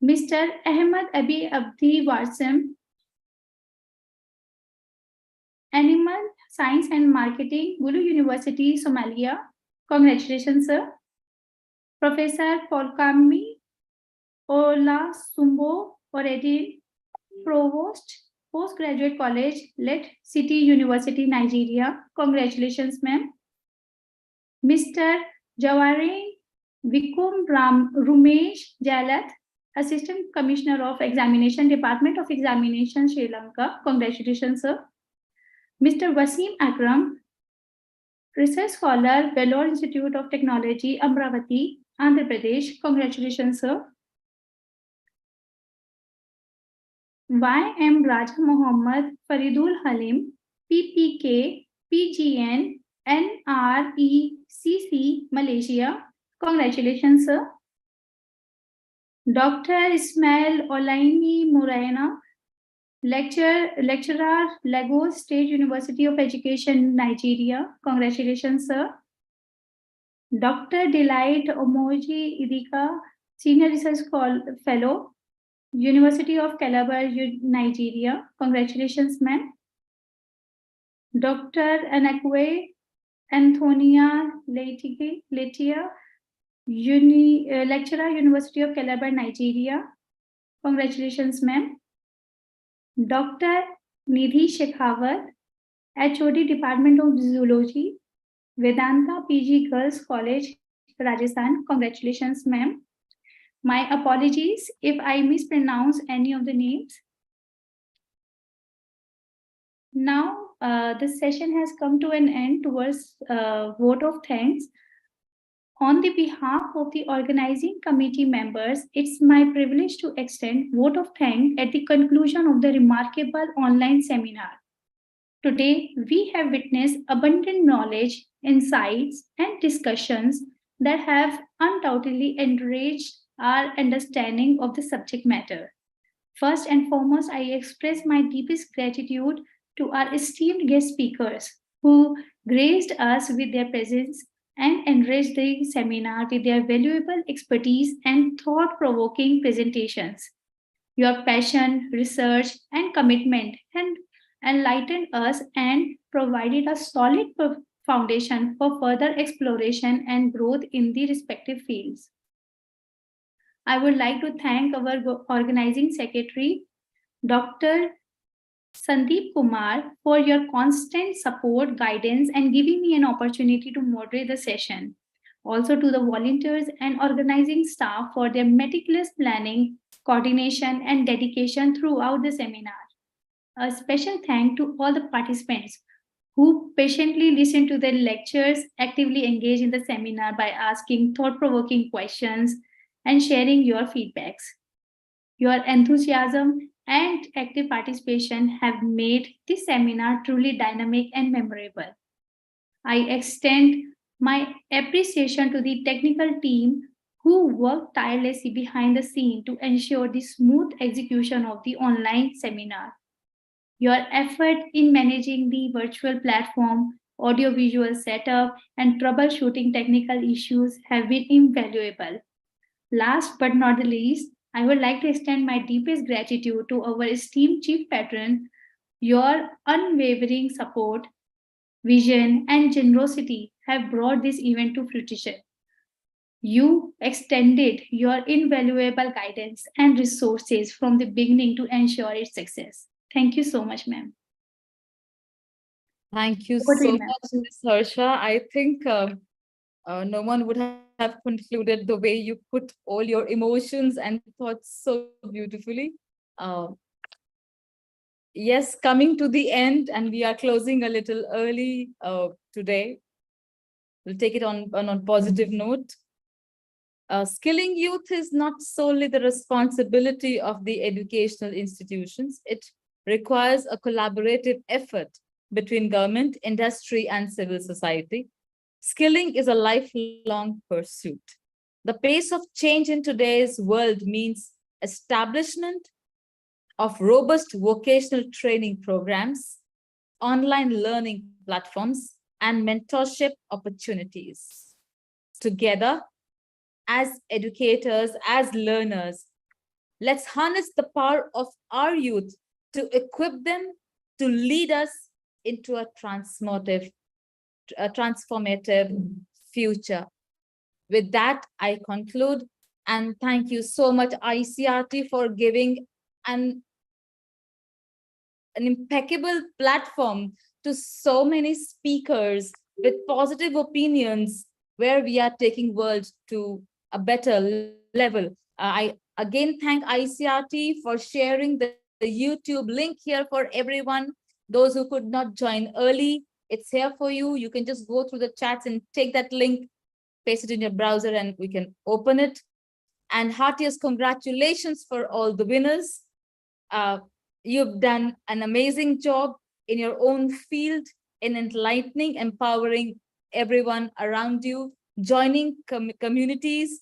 Mr. Ahmed Abi Abdi Warsam, Animal Science and Marketing, Gulu University, Somalia. Congratulations, sir. Professor Polkami Ola Sumbo Oredi, Provost, Postgraduate College, Let City University, Nigeria. Congratulations, ma'am. Mr. Jawari Vikum Rumesh Jalat, Assistant Commissioner of Examination, Department of Examination, Sri Lanka. Congratulations, sir. Mr. Wasim Akram, Research Scholar, Vellore Institute of Technology, Amravati, Andhra Pradesh. Congratulations, sir. Y.M. Raja Muhammad Faridul Halim, PPK, PGN, NRECC, Malaysia. Congratulations, sir. Dr. Ismail Olaini Muraina, Lecturer, Lagos State University of Education, Nigeria. Congratulations, sir. Dr. Delight Omoji Idika, Senior Research Fellow, University of Calabar, Nigeria. Congratulations, ma'am. Dr. Anakwe Antonia Letia, Lecturer, University of Calabar, Nigeria. Congratulations, ma'am. Dr. Nidhi Shekhawat, HOD, Department of Zoology, Vedanta PG Girls College, Rajasthan. Congratulations, ma'am. My apologies if I mispronounce any of the names. Now, this session has come to an end towards vote of thanks. On the behalf of the organizing committee members, it's my privilege to extend vote of thanks at the conclusion of the remarkable online seminar. Today, we have witnessed abundant knowledge, insights, and discussions that have undoubtedly enriched our understanding of the subject matter. First and foremost, I express my deepest gratitude to our esteemed guest speakers who graced us with their presence and enriched the seminar with their valuable expertise and thought-provoking presentations. Your passion, research, and commitment enlightened us and provided a solid foundation for further exploration and growth in the respective fields. I would like to thank our organizing secretary, Dr. Sandeep Kumar, for your constant support, guidance, and giving me an opportunity to moderate the session. Also to the volunteers and organizing staff for their meticulous planning, coordination, and dedication throughout the seminar. A special thank to all the participants who patiently listened to the lectures, actively engaged in the seminar by asking thought-provoking questions and sharing your feedbacks. Your enthusiasm and active participation have made this seminar truly dynamic and memorable. I extend my appreciation to the technical team who worked tirelessly behind the scene to ensure the smooth execution of the online seminar. Your effort in managing the virtual platform, audiovisual setup, and troubleshooting technical issues have been invaluable. Last but not the least, I would like to extend my deepest gratitude to our esteemed chief patron. Your unwavering support, vision, and generosity have brought this event to fruition. You extended your invaluable guidance and resources from the beginning to ensure its success. Thank you so much, ma'am. Thank you Over to so you, ma'am. much, Ms. Harsha. I think no one would have concluded the way you put all your emotions and thoughts so beautifully. Uh, yes, coming to the end, and we are closing a little early today. We'll take it on a positive note. Skilling youth is not solely the responsibility of the educational institutions. It requires a collaborative effort between government, industry, and civil society. Skilling is a lifelong pursuit. The pace of change in today's world means establishment of robust vocational training programs, online learning platforms, and mentorship opportunities. Together, as educators, as learners, let's harness the power of our youth to equip them to lead us into a transformative future. With that, I conclude, and thank you so much, ICRT, for giving an impeccable platform to so many speakers with positive opinions, where we are taking world to a better level. I again thank ICRT for sharing the YouTube link here for everyone. Those who could not join early, it's here for you. You can just go through the chats and take that link, paste it in your browser, and we can open it. And heartiest congratulations for all the winners. You've done an amazing job in your own field in enlightening, empowering everyone around you, joining communities,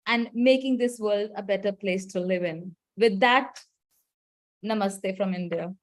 and making this world a better place to live in. With that, namaste from India.